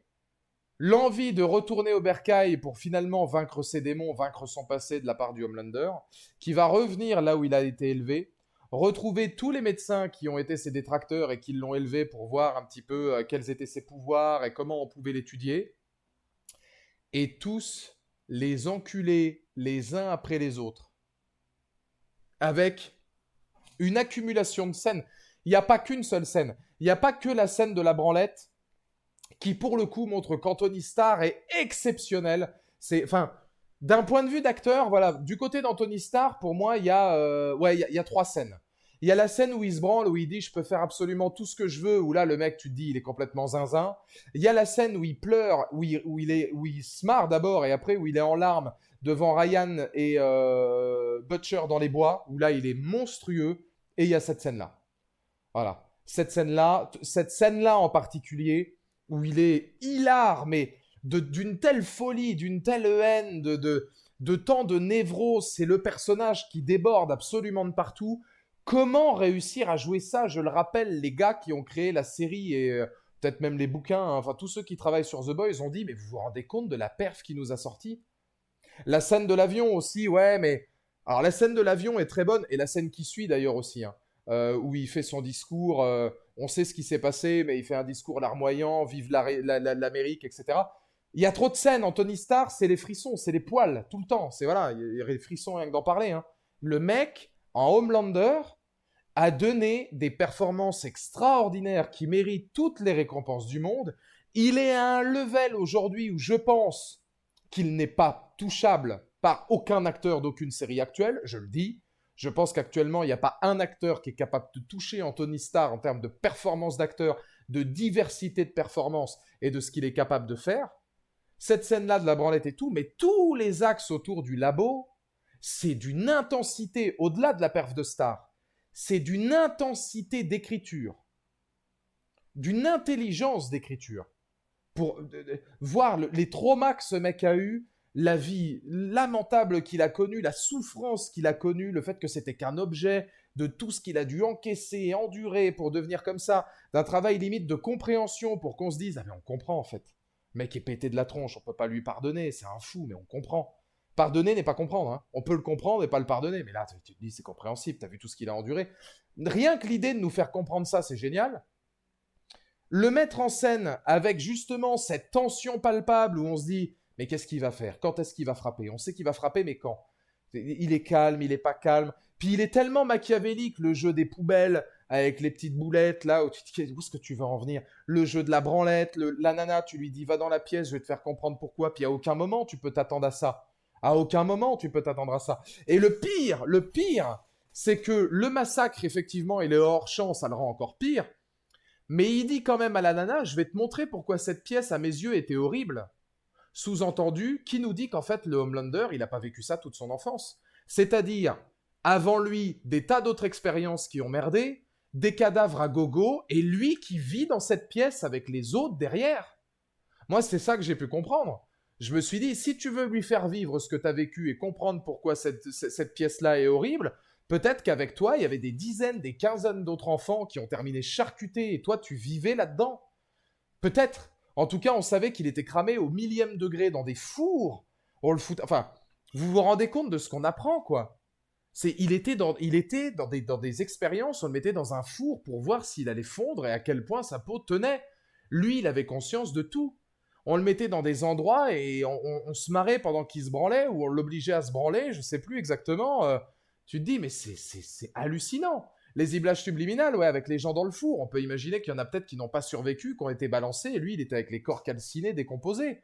l'envie de retourner au bercail pour finalement vaincre ses démons, vaincre son passé de la part du Homelander, qui va revenir là où il a été élevé, retrouver tous les médecins qui ont été ses détracteurs et qui l'ont élevé pour voir un petit peu quels étaient ses pouvoirs et comment on pouvait l'étudier, et tous les enculer les uns après les autres, avec une accumulation de scènes. Il n'y a pas qu'une seule scène. Il n'y a pas que la scène de la branlette qui, pour le coup, montre qu'Anthony Starr est exceptionnel. Enfin, d'un point de vue d'acteur, voilà, du côté d'Anthony Starr, pour moi, il y a 3 scènes. Il y a la scène où il se branle, où il dit « je peux faire absolument tout ce que je veux », où là, le mec, tu te dis, il est complètement zinzin. Il y a la scène où il pleure, où il se marre d'abord, et après où il est en larmes devant Ryan et Butcher dans les bois, où là, il est monstrueux. Et il y a cette scène-là. Voilà. Cette scène-là en particulier, où il est hilar, mais d'une telle folie, d'une telle haine, de tant de névrose, c'est le personnage qui déborde absolument de partout. Comment réussir à jouer ça? Je le rappelle, les gars qui ont créé la série et peut-être même les bouquins, hein, enfin tous ceux qui travaillent sur The Boys ont dit, mais vous vous rendez compte de la perf qui nous a sorti? La scène de l'avion aussi, ouais, mais... Alors la scène de l'avion est très bonne, et la scène qui suit d'ailleurs aussi, hein, où il fait son discours, on sait ce qui s'est passé, mais il fait un discours larmoyant, vive l'Amérique, etc. Il y a trop de scènes. Anthony Starr, c'est les frissons, c'est les poils, tout le temps. C'est voilà, il y a des frissons rien que d'en parler. Hein. Le mec, en Homelander, a donné des performances extraordinaires qui méritent toutes les récompenses du monde. Il est à un level aujourd'hui où je pense qu'il n'est pas touchable par aucun acteur d'aucune série actuelle, je le dis. Je pense qu'actuellement, il n'y a pas un acteur qui est capable de toucher Anthony Starr en termes de performance d'acteur, de diversité de performance et de ce qu'il est capable de faire. Cette scène-là de la branlette et tout, mais tous les axes autour du labo, c'est d'une intensité, au-delà de la perf de Starr, c'est d'une intensité d'écriture, d'une intelligence d'écriture. Pour voir les traumas que ce mec a eu, la vie lamentable qu'il a connue, la souffrance qu'il a connue, le fait que c'était qu'un objet de tout ce qu'il a dû encaisser et endurer pour devenir comme ça, d'un travail limite de compréhension pour qu'on se dise « Ah mais on comprend en fait, le mec est pété de la tronche, on peut pas lui pardonner, c'est un fou, mais on comprend. » Pardonner n'est pas comprendre, hein. On peut le comprendre et pas le pardonner, mais là tu te dis c'est compréhensible, t'as vu tout ce qu'il a enduré. Rien que l'idée de nous faire comprendre ça, c'est génial. Le mettre en scène avec justement cette tension palpable où on se dit mais qu'est-ce qu'il va faire? Quand est-ce qu'il va frapper? On sait qu'il va frapper, mais quand? Il est calme, il est pas calme. Puis il est tellement machiavélique, le jeu des poubelles avec les petites boulettes là où tu te dis où est-ce que tu vas en venir? Le jeu de la branlette, la nana, tu lui dis va dans la pièce, je vais te faire comprendre pourquoi. Puis à aucun moment tu peux t'attendre à ça. À aucun moment tu peux t'attendre à ça. Et le pire, c'est que le massacre effectivement il est hors champ, ça le rend encore pire. Mais il dit quand même à la nana, je vais te montrer pourquoi cette pièce à mes yeux était horrible. Sous-entendu, qui nous dit qu'en fait le Homelander, il n'a pas vécu ça toute son enfance. C'est-à-dire, avant lui, des tas d'autres expériences qui ont merdé, des cadavres à gogo, et lui qui vit dans cette pièce avec les autres derrière. Moi, c'est ça que j'ai pu comprendre. Je me suis dit, si tu veux lui faire vivre ce que tu as vécu et comprendre pourquoi cette pièce-là est horrible, peut-être qu'avec toi, il y avait des dizaines, des quinzaines d'autres enfants qui ont terminé charcutés et toi, tu vivais là-dedans. Peut-être. En tout cas, on savait qu'il était cramé au 1000e degré dans des fours. On le fout. Enfin, vous vous rendez compte de ce qu'on apprend, quoi. Il était dans des expériences, on le mettait dans un four pour voir s'il allait fondre et à quel point sa peau tenait. Lui, il avait conscience de tout. On le mettait dans des endroits et on se marrait pendant qu'il se branlait ou on l'obligeait à se branler, je sais plus exactement. Tu te dis, mais c'est hallucinant. Les iblages subliminales, ouais, avec les gens dans le four. On peut imaginer qu'il y en a peut-être qui n'ont pas survécu, qui ont été balancés, et lui, il était avec les corps calcinés, décomposés.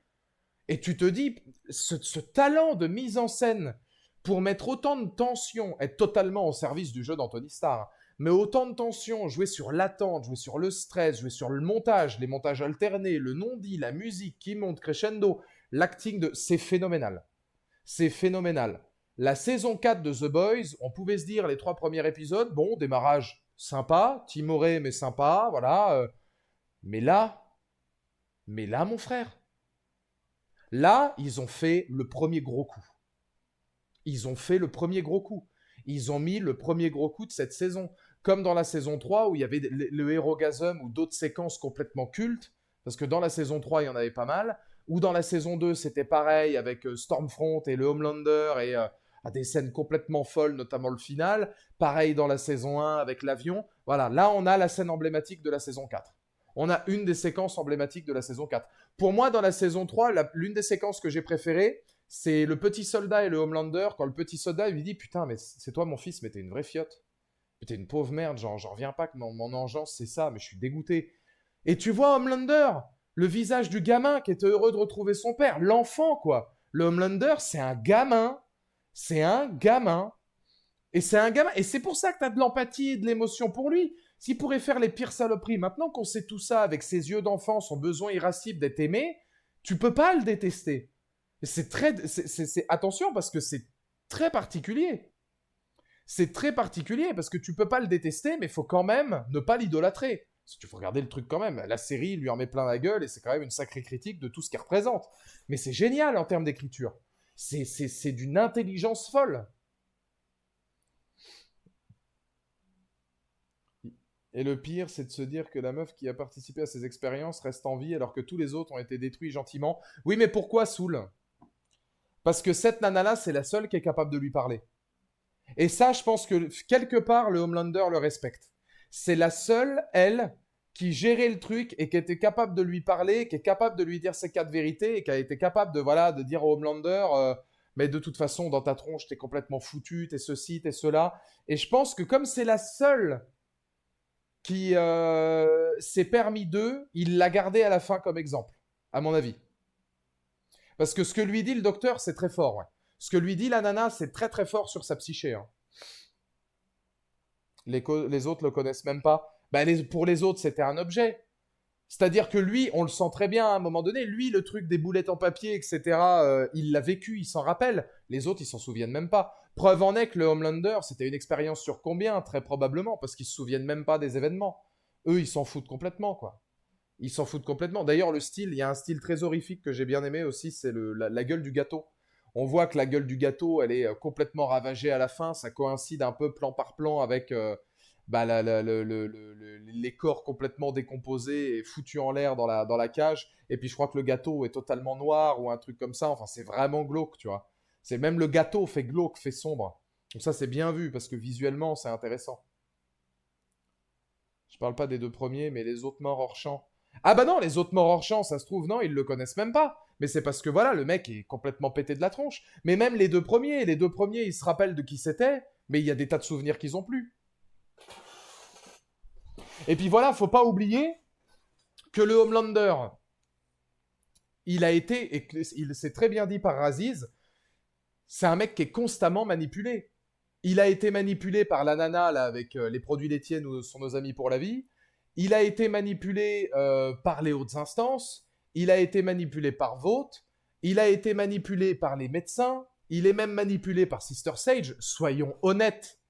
Et tu te dis, ce talent de mise en scène pour mettre autant de tension, être totalement au service du jeu d'Anthony Starr, mais autant de tension, jouer sur l'attente, jouer sur le stress, jouer sur le montage, les montages alternés, le non-dit, la musique qui monte crescendo, l'acting de... C'est phénoménal. C'est phénoménal. La saison 4 de The Boys, on pouvait se dire les 3 premiers épisodes, bon, démarrage sympa, timoré mais sympa, voilà. Mais là, mon frère, là, ils ont fait le premier gros coup. Ils ont fait le premier gros coup. Ils ont mis le premier gros coup de cette saison. Comme dans la saison 3 où il y avait le hérogasm ou d'autres séquences complètement cultes, parce que dans la saison 3, il y en avait pas mal, ou dans la saison 2, c'était pareil avec Stormfront et le Homelander et à des scènes complètement folles, notamment le final. Pareil dans la saison 1 avec l'avion. Voilà, là, on a la scène emblématique de la saison 4. On a une des séquences emblématiques de la saison 4. Pour moi, dans la saison 3, l'une des séquences que j'ai préférées, c'est le petit soldat et le Homelander, quand le petit soldat lui dit « Putain, mais c'est toi mon fils, mais t'es une vraie fiotte. T'es une pauvre merde, j'en reviens pas que mon engeance c'est ça, mais je suis dégoûté. » Et tu vois Homelander, le visage du gamin qui était heureux de retrouver son père, l'enfant quoi. Le Homelander, c'est un gamin. C'est un gamin. Et c'est un gamin. Et c'est pour ça que t'as de l'empathie et de l'émotion pour lui. S'il pourrait faire les pires saloperies, maintenant qu'on sait tout ça, avec ses yeux d'enfant, son besoin irascible d'être aimé, tu peux pas le détester. Attention, parce que c'est très particulier. C'est très particulier, parce que tu peux pas le détester, mais il faut quand même ne pas l'idolâtrer. Si tu faut regarder le truc quand même. La série lui en met plein la gueule, et c'est quand même une sacrée critique de tout ce qu'elle représente. Mais c'est génial en termes d'écriture. C'est d'une intelligence folle. Et le pire, c'est de se dire que la meuf qui a participé à ces expériences reste en vie alors que tous les autres ont été détruits gentiment. Oui, mais pourquoi Soul? Parce que cette nana-là, c'est la seule qui est capable de lui parler. Et ça, je pense que quelque part, le Homelander le respecte. C'est la seule, elle, qui gérait le truc et qui était capable de lui parler, qui est capable de lui dire ses quatre vérités et qui a été capable de, voilà, de dire au Homelander, mais de toute façon, dans ta tronche, t'es complètement foutu, t'es ceci, t'es cela. Et je pense que comme c'est la seule qui s'est permis d'eux, il l'a gardé à la fin comme exemple, à mon avis. Parce que ce que lui dit le docteur, c'est très fort. Ouais. Ce que lui dit la nana, c'est très très fort sur sa psyché. Hein. Les autres le connaissent même pas. Bah, pour les autres, c'était un objet. C'est-à-dire que lui, on le sent très bien à un moment donné. Lui, le truc des boulettes en papier, etc., il l'a vécu, il s'en rappelle. Les autres, ils s'en souviennent même pas. Preuve en est que le Homelander, c'était une expérience sur combien? Très probablement, parce qu'ils se souviennent même pas des événements. Eux, ils s'en foutent complètement, quoi. Ils s'en foutent complètement. D'ailleurs, le style, il y a un style très horrifique que j'ai bien aimé aussi, c'est la gueule du gâteau. On voit que la gueule du gâteau, elle est complètement ravagée à la fin. Ça coïncide un peu plan par plan avec bah, les corps complètement décomposés et foutus en l'air dans la cage. Et puis je crois que le gâteau est totalement noir ou un truc comme ça. Enfin, c'est vraiment glauque, tu vois. C'est même le gâteau fait glauque, fait sombre. Donc ça, c'est bien vu parce que visuellement, c'est intéressant. Je parle pas des deux premiers, mais les autres morts hors champ. Ah bah non, les autres morts hors champ, ça se trouve, non, ils le connaissent même pas. Mais c'est parce que voilà, le mec est complètement pété de la tronche. Mais même les deux premiers, ils se rappellent de qui c'était, mais il y a des tas de souvenirs qu'ils ont plus. Et puis voilà, faut pas oublier que le Homelander, il a été, et il s'est très bien dit par Aziz, c'est un mec qui est constamment manipulé. Il a été manipulé par la nana là, avec les produits laitiers, nous sont nos amis pour la vie. Il a été manipulé par les hautes instances. Il a été manipulé par Vought. Il a été manipulé par les médecins. Il est même manipulé par Sister Sage. Soyons honnêtes.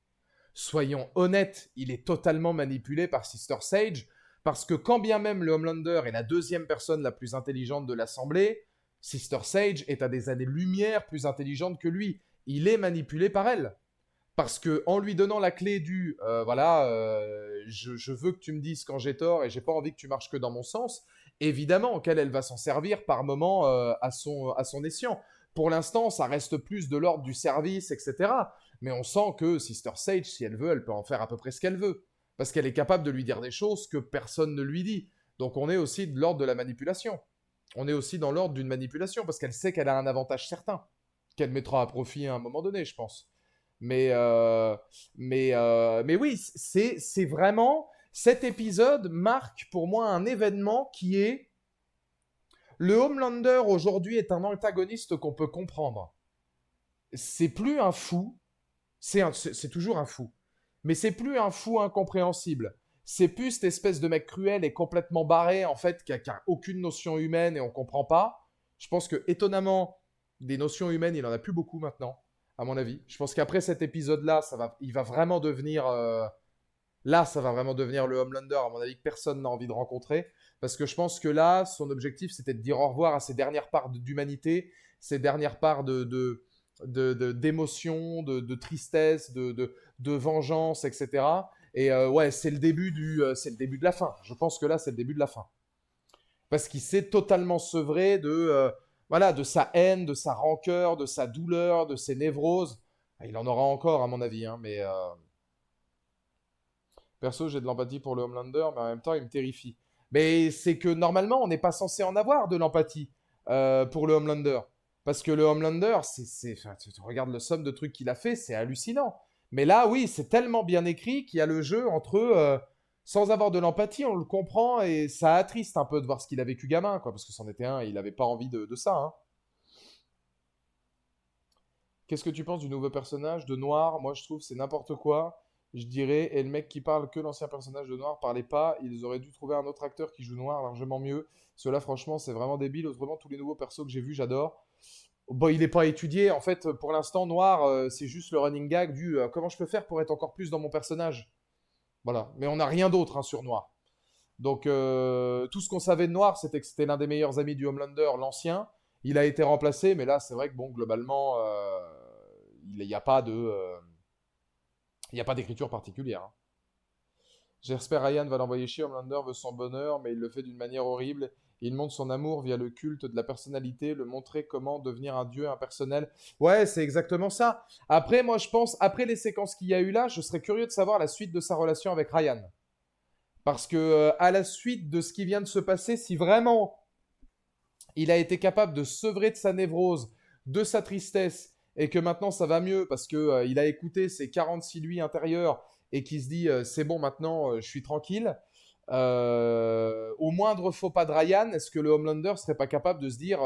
Soyons honnêtes. Il est totalement manipulé par Sister Sage. Parce que quand bien même le Homelander est la deuxième personne la plus intelligente de l'Assemblée, Sister Sage est à des années-lumière plus intelligente que lui. Il est manipulé par elle. Parce que en lui donnant la clé du voilà, je veux que tu me dises quand j'ai tort et j'ai pas envie que tu marches que dans mon sens, évidemment qu'elle elle va s'en servir par moment à son escient. Pour l'instant, ça reste plus de l'ordre du service, etc. Mais on sent que Sister Sage, si elle veut, elle peut en faire à peu près ce qu'elle veut. Parce qu'elle est capable de lui dire des choses que personne ne lui dit. Donc on est aussi de l'ordre de la manipulation. On est aussi dans l'ordre d'une manipulation, parce qu'elle sait qu'elle a un avantage certain, qu'elle mettra à profit à un moment donné, je pense. Mais, mais oui, c'est vraiment. Cet épisode marque pour moi un événement qui est. Le Homelander aujourd'hui est un antagoniste qu'on peut comprendre. C'est plus un fou. C'est toujours un fou. Mais c'est plus un fou incompréhensible. C'est plus cette espèce de mec cruel et complètement barré, en fait, qui a aucune notion humaine et on comprend pas. Je pense que, étonnamment, des notions humaines, il en a plus beaucoup maintenant à mon avis. Je pense qu'après cet épisode-là, il va vraiment devenir. Là, ça va vraiment devenir le Homelander, à mon avis, que personne n'a envie de rencontrer. Parce que je pense que là, son objectif, c'était de dire au revoir à ses dernières parts d'humanité, ses dernières parts d'émotion, de tristesse, de vengeance, etc. Et ouais, c'est le début de la fin. Je pense que là, c'est le début de la fin. Parce qu'il s'est totalement sevré voilà, de sa haine, de sa rancœur, de sa douleur, de ses névroses. Il en aura encore, à mon avis, hein, mais perso, j'ai de l'empathie pour le Homelander, mais en même temps, il me terrifie. Mais c'est que normalement, on n'est pas censé en avoir de l'empathie pour le Homelander. Parce que le Homelander, enfin, tu regardes le somme de trucs qu'il a fait, c'est hallucinant. Mais là, oui, c'est tellement bien écrit qu'il y a le jeu entre eux. Sans avoir de l'empathie, on le comprend et ça attriste un peu de voir ce qu'il a vécu gamin, quoi, parce que c'en était un, il n'avait pas envie de ça. Hein. Qu'est-ce que tu penses du nouveau personnage de Noir? Moi, je trouve c'est n'importe quoi. Je dirais, et le mec qui parle que l'ancien personnage de Noir parlait pas, ils auraient dû trouver un autre acteur qui joue Noir largement mieux. Cela, franchement, c'est vraiment débile. Autrement, tous les nouveaux persos que j'ai vus, j'adore. Bon, il n'est pas étudié. En fait, pour l'instant, Noir, c'est juste le running gag du comment je peux faire pour être encore plus dans mon personnage. Voilà. Mais on n'a rien d'autre hein, sur Noir. Donc, tout ce qu'on savait de Noir, c'était que c'était l'un des meilleurs amis du Homelander, l'ancien. Il a été remplacé, mais là, c'est vrai que, bon, globalement, il n'y a pas il y a pas d'écriture particulière. Hein. J'espère Ryan va l'envoyer chier. Homelander veut son bonheur, mais il le fait d'une manière horrible. Il montre son amour via le culte de la personnalité, le montrer comment devenir un dieu impersonnel. Ouais, c'est exactement ça. Après, moi, je pense, après les séquences qu'il y a eu là, je serais curieux de savoir la suite de sa relation avec Ryan. Parce que à la suite de ce qui vient de se passer, si vraiment il a été capable de sevrer de sa névrose, de sa tristesse, et que maintenant ça va mieux parce que il a écouté ses 46 lui intérieurs et qui se dit c'est bon maintenant je suis tranquille. Au moindre faux pas de Ryan, est-ce que le Homelander serait pas capable de se dire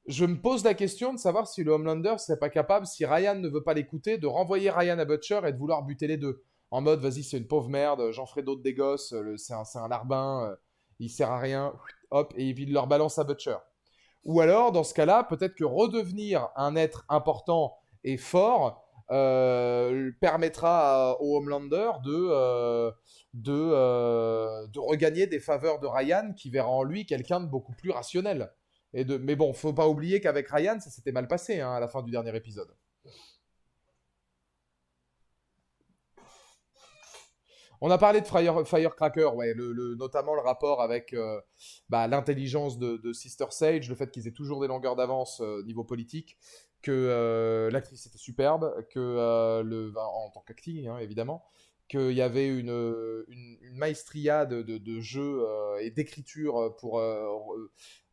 je me pose la question de savoir si le Homelander serait pas capable, si Ryan ne veut pas l'écouter, de renvoyer Ryan à Butcher et de vouloir buter les deux. En mode, vas-y, c'est une pauvre merde, j'en ferai d'autres des gosses, c'est un larbin, il sert à rien, hop, et il leur balance à Butcher. Ou alors, dans ce cas-là, peut-être que redevenir un être important et fort permettra au Homelander de regagner des faveurs de Ryan qui verra en lui quelqu'un de beaucoup plus rationnel. Mais bon, faut pas oublier qu'avec Ryan, ça s'était mal passé hein, à la fin du dernier épisode. On a parlé de Firecracker, ouais, notamment le rapport avec l'intelligence de Sister Sage, le fait qu'ils aient toujours des longueurs d'avance niveau politique, que l'actrice était superbe, que en tant qu'acting hein, évidemment, qu'il y avait une maestria de jeu et d'écriture pour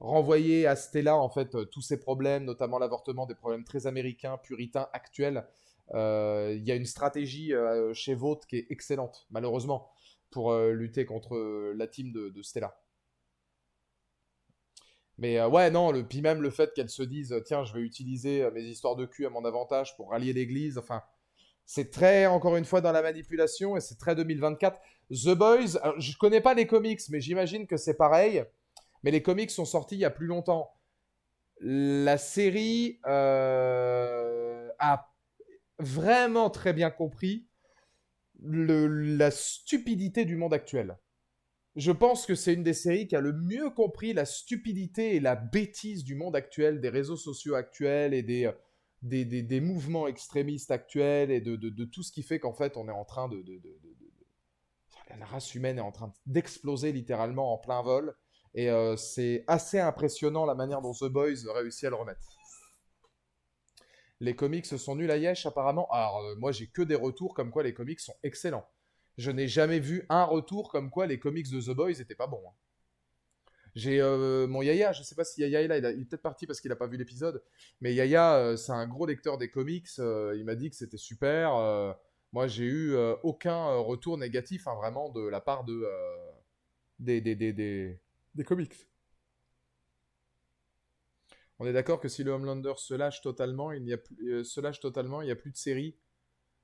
renvoyer à Stella en fait tous ces problèmes, notamment l'avortement, des problèmes très américains, puritains, actuels. Il y a une stratégie chez Vought qui est excellente, malheureusement, pour lutter contre la team de Stella. Mais ouais, non, puis même le fait qu'elle se dise, tiens, je vais utiliser mes histoires de cul à mon avantage pour rallier l'église, enfin, c'est très, encore une fois, dans la manipulation et c'est très 2024. The Boys, alors, je connais pas les comics, mais j'imagine que c'est pareil. Mais les comics sont sortis il y a plus longtemps. La série a vraiment très bien compris la stupidité du monde actuel. Je pense que c'est une des séries qui a le mieux compris la stupidité et la bêtise du monde actuel, des réseaux sociaux actuels et des mouvements extrémistes actuels et de tout ce qui fait qu'en fait on est en train la race humaine est en train d'exploser littéralement en plein vol. Et c'est assez impressionnant la manière dont The Boys réussit à le remettre. Les comics sont nuls à Yesh apparemment. Alors moi j'ai que des retours comme quoi les comics sont excellents. Je n'ai jamais vu un retour comme quoi les comics de The Boys étaient pas bons. Hein. J'ai mon Yaya, je sais pas si Yaya est là, il est peut-être parti parce qu'il a pas vu l'épisode, mais Yaya c'est un gros lecteur des comics, il m'a dit que c'était super. Moi j'ai eu aucun retour négatif hein, vraiment de la part des comics. On est d'accord que si le Homelander se lâche totalement, il n'y a plus de série.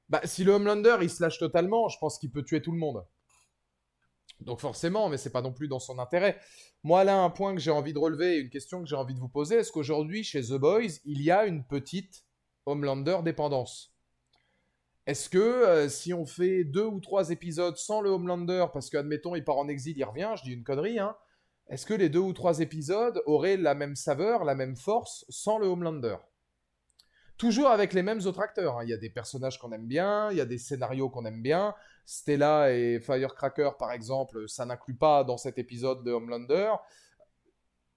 Bah, si le Homelander il se lâche totalement, je pense qu'il peut tuer tout le monde. Donc forcément, mais c'est pas non plus dans son intérêt. Moi là, un point que j'ai envie de relever, une question que j'ai envie de vous poser, est-ce qu'aujourd'hui chez The Boys, il y a une petite Homelander dépendance? Est-ce que si on fait 2 ou 3 épisodes sans le Homelander, parce qu'admettons il part en exil, il revient, je dis une connerie, hein, est-ce que les 2 ou 3 épisodes auraient la même saveur, la même force sans le Homelander? Toujours avec les mêmes autres acteurs. Hein. Il y a des personnages qu'on aime bien, il y a des scénarios qu'on aime bien. Stella et Firecracker, par exemple, ça n'inclut pas dans cet épisode de Homelander.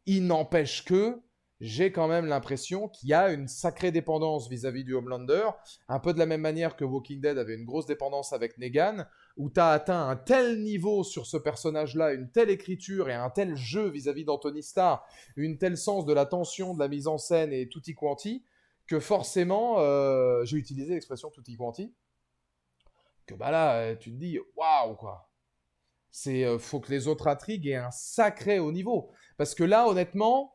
Il n'empêche que j'ai quand même l'impression qu'il y a une sacrée dépendance vis-à-vis du Homelander, un peu de la même manière que Walking Dead avait une grosse dépendance avec Negan, où tu as atteint un tel niveau sur ce personnage-là, une telle écriture et un tel jeu vis-à-vis d'Anthony Starr, une telle sens de la tension, de la mise en scène et tutti quanti, que forcément, j'ai utilisé l'expression tutti quanti, que bah là, tu te dis, waouh, quoi. Faut que les autres intrigues aient un sacré haut niveau. Parce que là, honnêtement,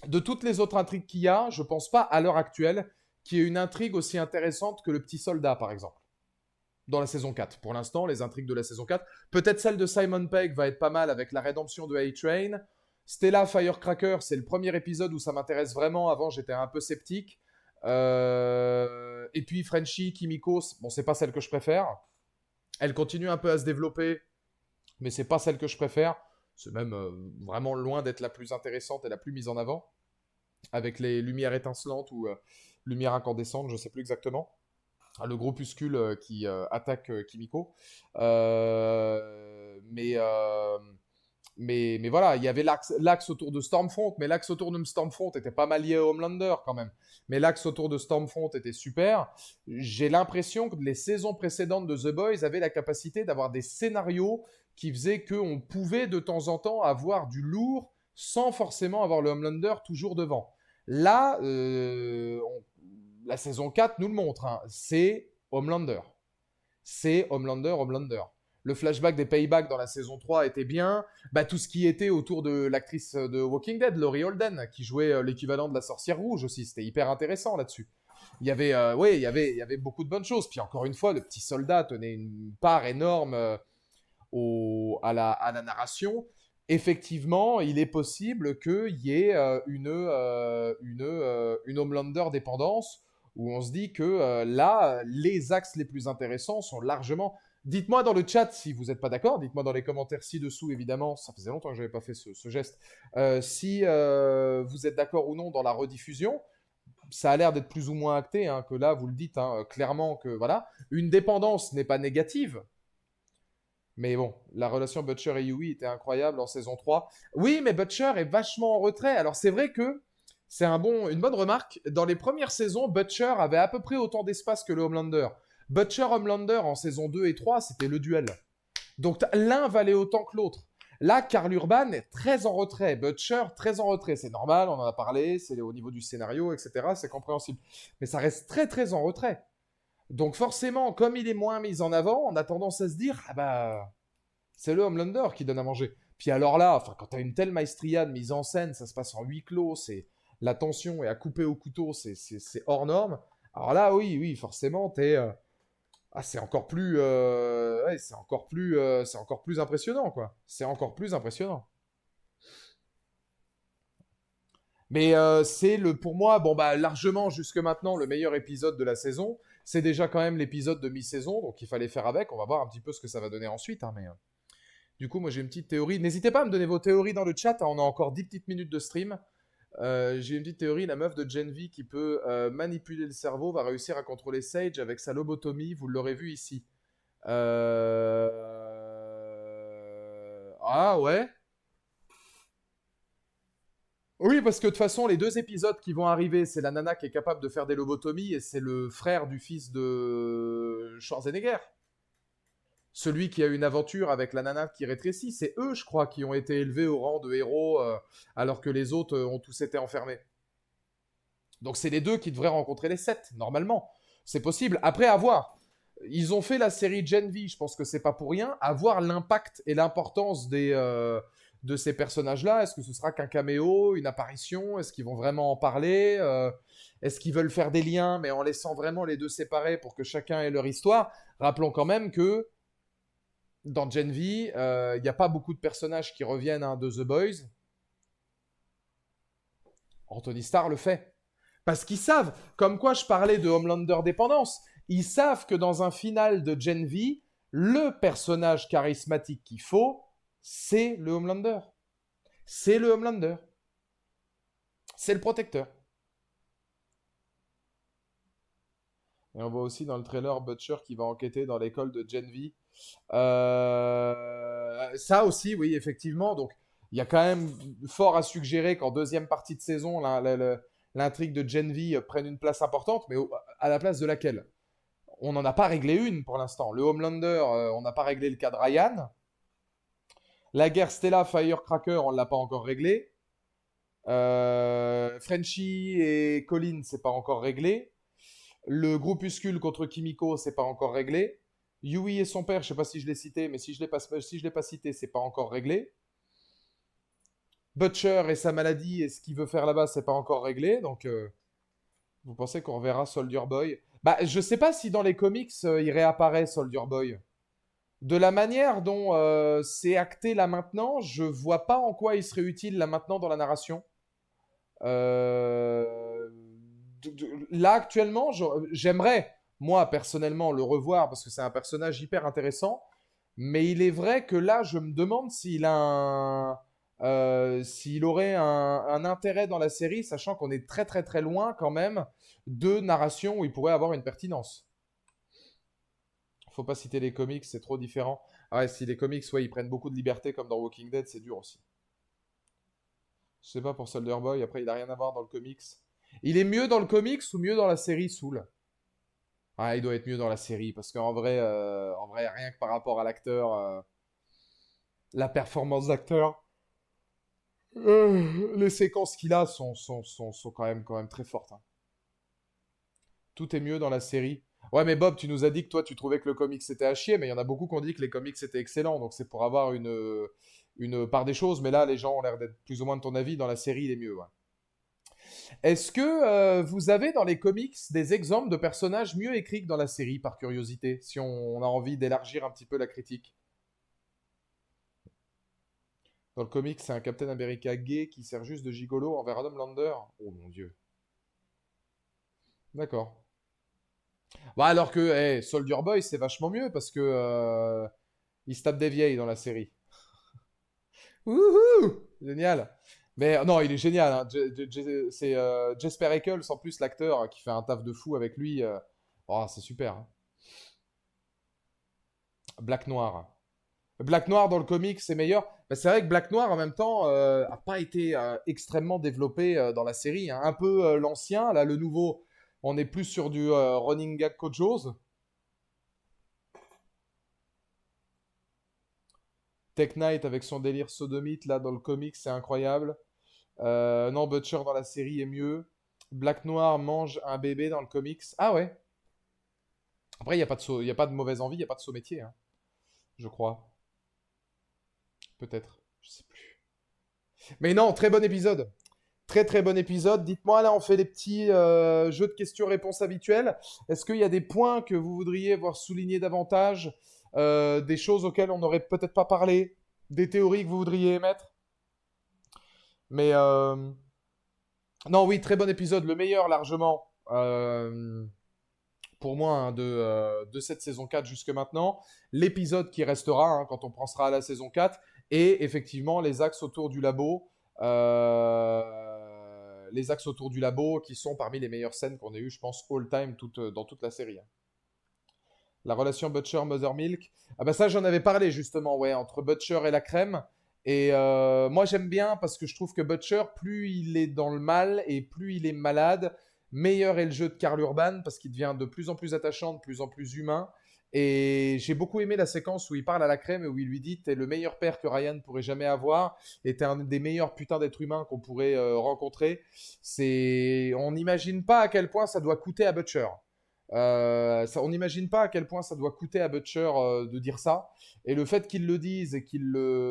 de toutes les autres intrigues qu'il y a, je pense pas à l'heure actuelle qu'il y ait une intrigue aussi intéressante que le petit soldat, par exemple, dans la saison 4. Pour l'instant, les intrigues de la saison 4. Peut-être celle de Simon Pegg va être pas mal avec la rédemption de A-Train. Stella Firecracker, c'est le premier épisode où ça m'intéresse vraiment. Avant, j'étais un peu sceptique. Et puis Frenchie, Kimiko, bon, c'est pas celle que je préfère. Elle continue un peu à se développer, mais c'est pas celle que je préfère. C'est même vraiment loin d'être la plus intéressante et la plus mise en avant. Avec les lumières étincelantes ou lumières incandescentes, je sais plus exactement. Le groupuscule qui attaque Kimiko. Mais voilà, il y avait l'axe autour de Stormfront, mais l'axe autour de Stormfront était pas mal lié à Homelander quand même. Mais l'axe autour de Stormfront était super. J'ai l'impression que les saisons précédentes de The Boys avaient la capacité d'avoir des scénarios qui faisait qu'on pouvait de temps en temps avoir du lourd sans forcément avoir le Homelander toujours devant. Là, la saison 4 nous le montre, hein, c'est Homelander. C'est Homelander, Homelander. Le flashback des paybacks dans la saison 3 était bien. Bah, tout ce qui était autour de l'actrice de Walking Dead, Laurie Holden, qui jouait l'équivalent de la sorcière rouge aussi, c'était hyper intéressant là-dessus. Il y avait, ouais, il y avait beaucoup de bonnes choses. Puis encore une fois, le petit soldat tenait une part énorme à la narration. Effectivement, il est possible qu'il y ait une Homelander dépendance où on se dit que là, les axes les plus intéressants sont largement. Dites-moi dans le chat si vous n'êtes pas d'accord, dites-moi dans les commentaires ci-dessous, évidemment, ça faisait longtemps que je n'avais pas fait ce geste, si vous êtes d'accord ou non dans la rediffusion. Ça a l'air d'être plus ou moins acté, hein, que là, vous le dites clairement que voilà, une dépendance n'est pas négative, mais bon, la relation Butcher et Yui était incroyable en saison 3. Oui, mais Butcher est vachement en retrait. Alors c'est vrai que c'est une bonne remarque. Dans les premières saisons, Butcher avait à peu près autant d'espace que le Homelander. Butcher-Homelander en saison 2 et 3, c'était le duel. Donc l'un valait autant que l'autre. Là, Karl Urban est très en retrait. Butcher, très en retrait. C'est normal, on en a parlé, c'est au niveau du scénario, etc. C'est compréhensible. Mais ça reste très très en retrait. Donc forcément, comme il est moins mis en avant, on a tendance à se dire, ah bah, c'est le Homelander qui donne à manger. Puis alors là, enfin, quand t'as une telle maestria de mise en scène, ça se passe en huis clos, la tension est à couper au couteau, c'est hors norme. Alors là, oui, forcément, c'est encore plus, ouais, c'est encore plus impressionnant, quoi. C'est encore plus impressionnant. Mais pour moi, bon bah largement jusque maintenant le meilleur épisode de la saison. C'est déjà quand même l'épisode de mi-saison, donc il fallait faire avec. On va voir un petit peu ce que ça va donner ensuite, hein, mais du coup, moi j'ai une petite théorie. N'hésitez pas à me donner vos théories dans le chat, hein, on a encore 10 petites minutes de stream. J'ai une petite théorie, la meuf de Gen V qui peut manipuler le cerveau va réussir à contrôler Sage avec sa lobotomie, vous l'aurez vu ici. Ah ouais. Oui, parce que de toute façon, les deux épisodes qui vont arriver, c'est la nana qui est capable de faire des lobotomies et c'est le frère du fils de Schwarzenegger. Celui qui a une aventure avec la nana qui rétrécit, c'est eux, je crois, qui ont été élevés au rang de héros alors que les autres ont tous été enfermés. Donc c'est les deux qui devraient rencontrer les sept, normalement. C'est possible. Après, à voir. Ils ont fait la série Gen V, je pense que c'est pas pour rien. À voir l'impact et l'importance de ces personnages-là. Est-ce que ce sera qu'un caméo, une apparition? Est-ce qu'ils vont vraiment en parler? Est-ce qu'ils veulent faire des liens, mais en laissant vraiment les deux séparés pour que chacun ait leur histoire? Rappelons quand même que dans Gen V, il n'y a pas beaucoup de personnages qui reviennent de The Boys. Anthony Starr le fait. Parce qu'ils savent, comme quoi je parlais de Homelander dépendance, ils savent que dans un final de Gen V, le personnage charismatique qu'il faut, c'est le Homelander. C'est le Homelander. C'est le protecteur. Et on voit aussi dans le trailer Butcher qui va enquêter dans l'école de Gen V. Ça aussi, oui, effectivement. Donc, il y a quand même fort à suggérer qu'en deuxième partie de saison, l'intrigue de Gen V prenne une place importante, mais à la place de laquelle on n'en a pas réglé une pour l'instant. Le Homelander, on n'a pas réglé le cas de Ryan. La guerre Stella Firecracker, on ne l'a pas encore réglé. Frenchie et Colin, c'est pas encore réglé. Le groupuscule contre Kimiko, c'est pas encore réglé. Yui et son père, je sais pas si je l'ai cité, mais si je l'ai pas cité, c'est pas encore réglé. Butcher et sa maladie et ce qu'il veut faire là-bas, c'est pas encore réglé. Donc, vous pensez qu'on reverra Soldier Boy? Bah, je sais pas si dans les comics, il réapparaît Soldier Boy. De la manière dont c'est acté là maintenant, je vois pas en quoi il serait utile là maintenant dans la narration. Euh, Là actuellement, j'aimerais, moi personnellement, le revoir parce que c'est un personnage hyper intéressant. Mais il est vrai que là, je me demande s'il aurait un intérêt dans la série, sachant qu'on est très très très loin quand même de narration où il pourrait avoir une pertinence. Faut pas citer les comics, c'est trop différent. Ah ouais, si les comics, ouais, ils prennent beaucoup de liberté comme dans Walking Dead, c'est dur aussi. Je sais pas pour Soldier Boy, après il a rien à voir dans le comics. Il est mieux dans le comics ou mieux dans la série Soul? Ah, il doit être mieux dans la série parce qu'en vrai, rien que par rapport à l'acteur, La performance d'acteur. Les séquences qu'il a sont quand même très fortes, hein. Tout est mieux dans la série. Ouais, mais Bob, tu nous as dit que toi, tu trouvais que le comics c'était à chier, mais il y en a beaucoup qui ont dit que les comics étaient excellents, donc c'est pour avoir une part des choses, mais là, les gens ont l'air d'être plus ou moins de ton avis, dans la série, il est mieux, ouais. Est-ce que vous avez dans les comics des exemples de personnages mieux écrits que dans la série, par curiosité, si on a envie d'élargir un petit peu la critique? Dans le comics, c'est un Captain America gay qui sert juste de gigolo envers Adam Lander. Oh mon dieu. D'accord. Bah alors que Soldier Boy, c'est vachement mieux parce que il se tape des vieilles dans la série. Wouhou! Génial. Mais non, il est génial, hein. C'est Jesper Eccles, en plus, l'acteur, qui fait un taf de fou avec lui. Oh, c'est super, hein. Black Noir. Black Noir dans le comic, c'est meilleur. Bah, c'est vrai que Black Noir, en même temps, a pas été extrêmement développé dans la série, hein. Un peu l'ancien, là, le nouveau, on est plus sur du running gag qu'autre chose. Tech Knight avec son délire sodomite, là, dans le comic, c'est incroyable. Non, Butcher dans la série est mieux. Black Noir mange un bébé dans le comics. Ah ouais. Après, il n'y a pas de y a pas de mauvaise envie, il n'y a pas de saut métier, hein, je crois. Peut-être. Je sais plus. Mais non, très bon épisode. Très très bon épisode. Dites-moi, là, on fait les petits jeux de questions-réponses habituels. Est-ce qu'il y a des points que vous voudriez voir soulignés davantage, des choses auxquelles on n'aurait peut-être pas parlé, des théories que vous voudriez émettre? Mais non, oui, très bon épisode. Le meilleur largement. Pour moi, hein, de cette saison 4 jusque maintenant. L'épisode qui restera, hein, quand on pensera à la saison 4. Et effectivement, les axes autour du labo. Les axes autour du labo qui sont parmi les meilleures scènes qu'on ait eues, je pense, all time dans toute la série, hein. La relation Butcher-Mothermilk. Ah bah ça, j'en avais parlé justement, ouais, entre Butcher et la crème. Et moi, j'aime bien parce que je trouve que Butcher, plus il est dans le mal et plus il est malade, meilleur est le jeu de Karl Urban parce qu'il devient de plus en plus attachant, de plus en plus humain. Et j'ai beaucoup aimé la séquence où il parle à la crème et où il lui dit: t'es le meilleur père que Ryan pourrait jamais avoir et t'es un des meilleurs putains d'êtres humains qu'on pourrait rencontrer. On n'imagine pas à quel point ça doit coûter à Butcher. On n'imagine pas à quel point ça doit coûter à Butcher de dire ça. Et le fait qu'il le dise et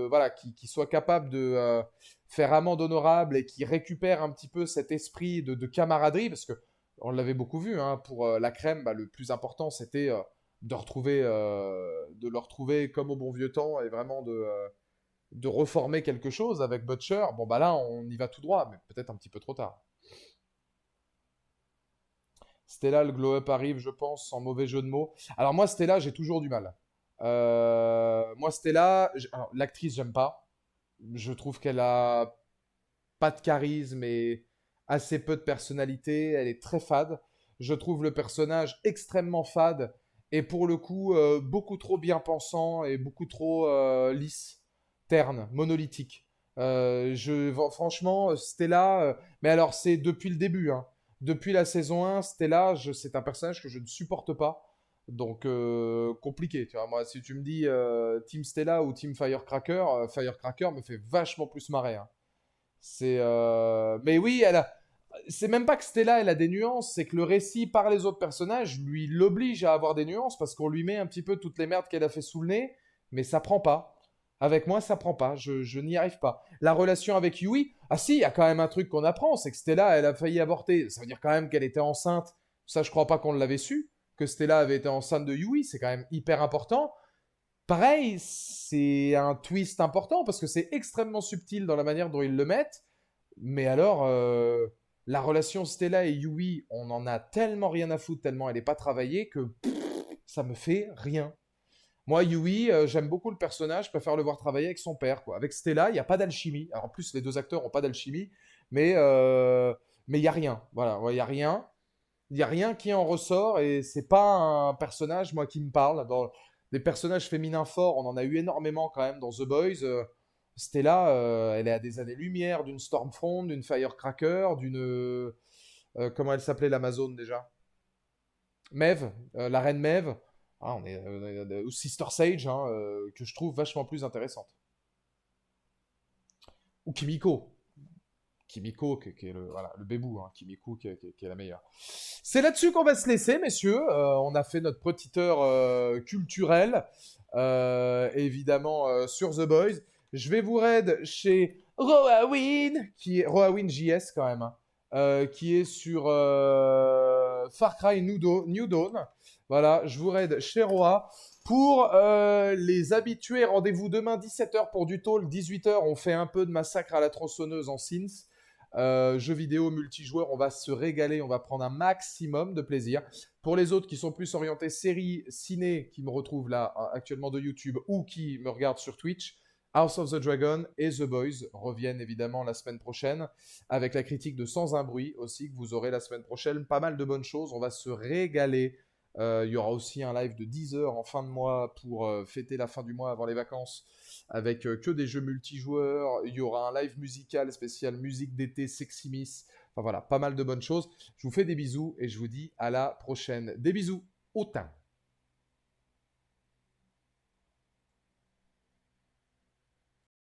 voilà, qu'il soit capable de faire amende honorable et qu'il récupère un petit peu cet esprit de camaraderie, parce que on l'avait beaucoup vu, hein, pour la crème, bah, le plus important c'était de le retrouver comme au bon vieux temps et vraiment de reformer quelque chose avec Butcher. Bon bah là on y va tout droit, mais peut-être un petit peu trop tard. Stella, le glow-up arrive, je pense, sans mauvais jeu de mots. Alors moi, Stella, j'ai toujours du mal. Moi, Stella, alors, l'actrice, j'aime pas. Je trouve qu'elle a pas de charisme et assez peu de personnalité. Elle est très fade. Je trouve le personnage extrêmement fade et pour le coup, beaucoup trop bien pensant et beaucoup trop lisse, terne, monolithique. Franchement, Stella, mais alors c'est depuis le début, hein. Depuis la saison 1, Stella, c'est un personnage que je ne supporte pas. Donc, compliqué, tu vois. Moi, si tu me dis Team Stella ou Team Firecracker, Firecracker me fait vachement plus marrer, hein. Mais oui, c'est même pas que Stella, elle a des nuances, c'est que le récit par les autres personnages lui l'oblige à avoir des nuances parce qu'on lui met un petit peu toutes les merdes qu'elle a fait sous le nez, mais ça prend pas. Avec moi, ça prend pas. Je n'y arrive pas. La relation avec Yui, ah si, il y a quand même un truc qu'on apprend, c'est que Stella, elle a failli avorter. Ça veut dire quand même qu'elle était enceinte. Ça, je crois pas qu'on l'avait su, que Stella avait été enceinte de Yui. C'est quand même hyper important. Pareil, c'est un twist important parce que c'est extrêmement subtil dans la manière dont ils le mettent. Mais alors, la relation Stella et Yui, on en a tellement rien à foutre, tellement elle n'est pas travaillée que ça me fait rien. Moi, Yui, j'aime beaucoup le personnage, je préfère le voir travailler avec son père, quoi. Avec Stella, il n'y a pas d'alchimie. Alors, en plus, les deux acteurs n'ont pas d'alchimie, mais mais il n'y a rien. Voilà, il n'y a rien. Il n'y a rien qui en ressort et c'est pas un personnage, moi, qui me parle. Dans des personnages féminins forts, on en a eu énormément quand même dans The Boys. Stella, elle est à des années-lumière d'une Stormfront, d'une Firecracker, comment elle s'appelait l'Amazone déjà? Maeve, la reine Maeve. Ah, ou Sister Sage, hein, que je trouve vachement plus intéressante. Ou Kimiko. Kimiko, qui est voilà, le bébou, hein, Kimiko, qui est la meilleure. C'est là-dessus qu'on va se laisser, messieurs. On a fait notre petite heure culturelle, évidemment, sur The Boys. Je vais vous raid chez Roawin, Roawin JS quand même, hein, qui est sur Far Cry New Dawn. Voilà, je vous raid chez Roa. Pour les habitués, rendez-vous demain 17h pour du talk, 18h on fait un peu de massacre à la tronçonneuse en Sims. Jeux vidéo multijoueurs, on va se régaler, on va prendre un maximum de plaisir. Pour les autres qui sont plus orientés séries, ciné, qui me retrouvent là actuellement de YouTube ou qui me regardent sur Twitch, House of the Dragon et The Boys reviennent évidemment la semaine prochaine avec la critique de Sans un bruit aussi que vous aurez la semaine prochaine. Pas mal de bonnes choses, on va se régaler. Il y aura aussi un live de 10 heures en fin de mois pour fêter la fin du mois avant les vacances avec que des jeux multijoueurs. Il y aura un live musical spécial musique d'été Sexy Miss. Enfin voilà, pas mal de bonnes choses. Je vous fais des bisous et je vous dis à la prochaine. Des bisous, autant.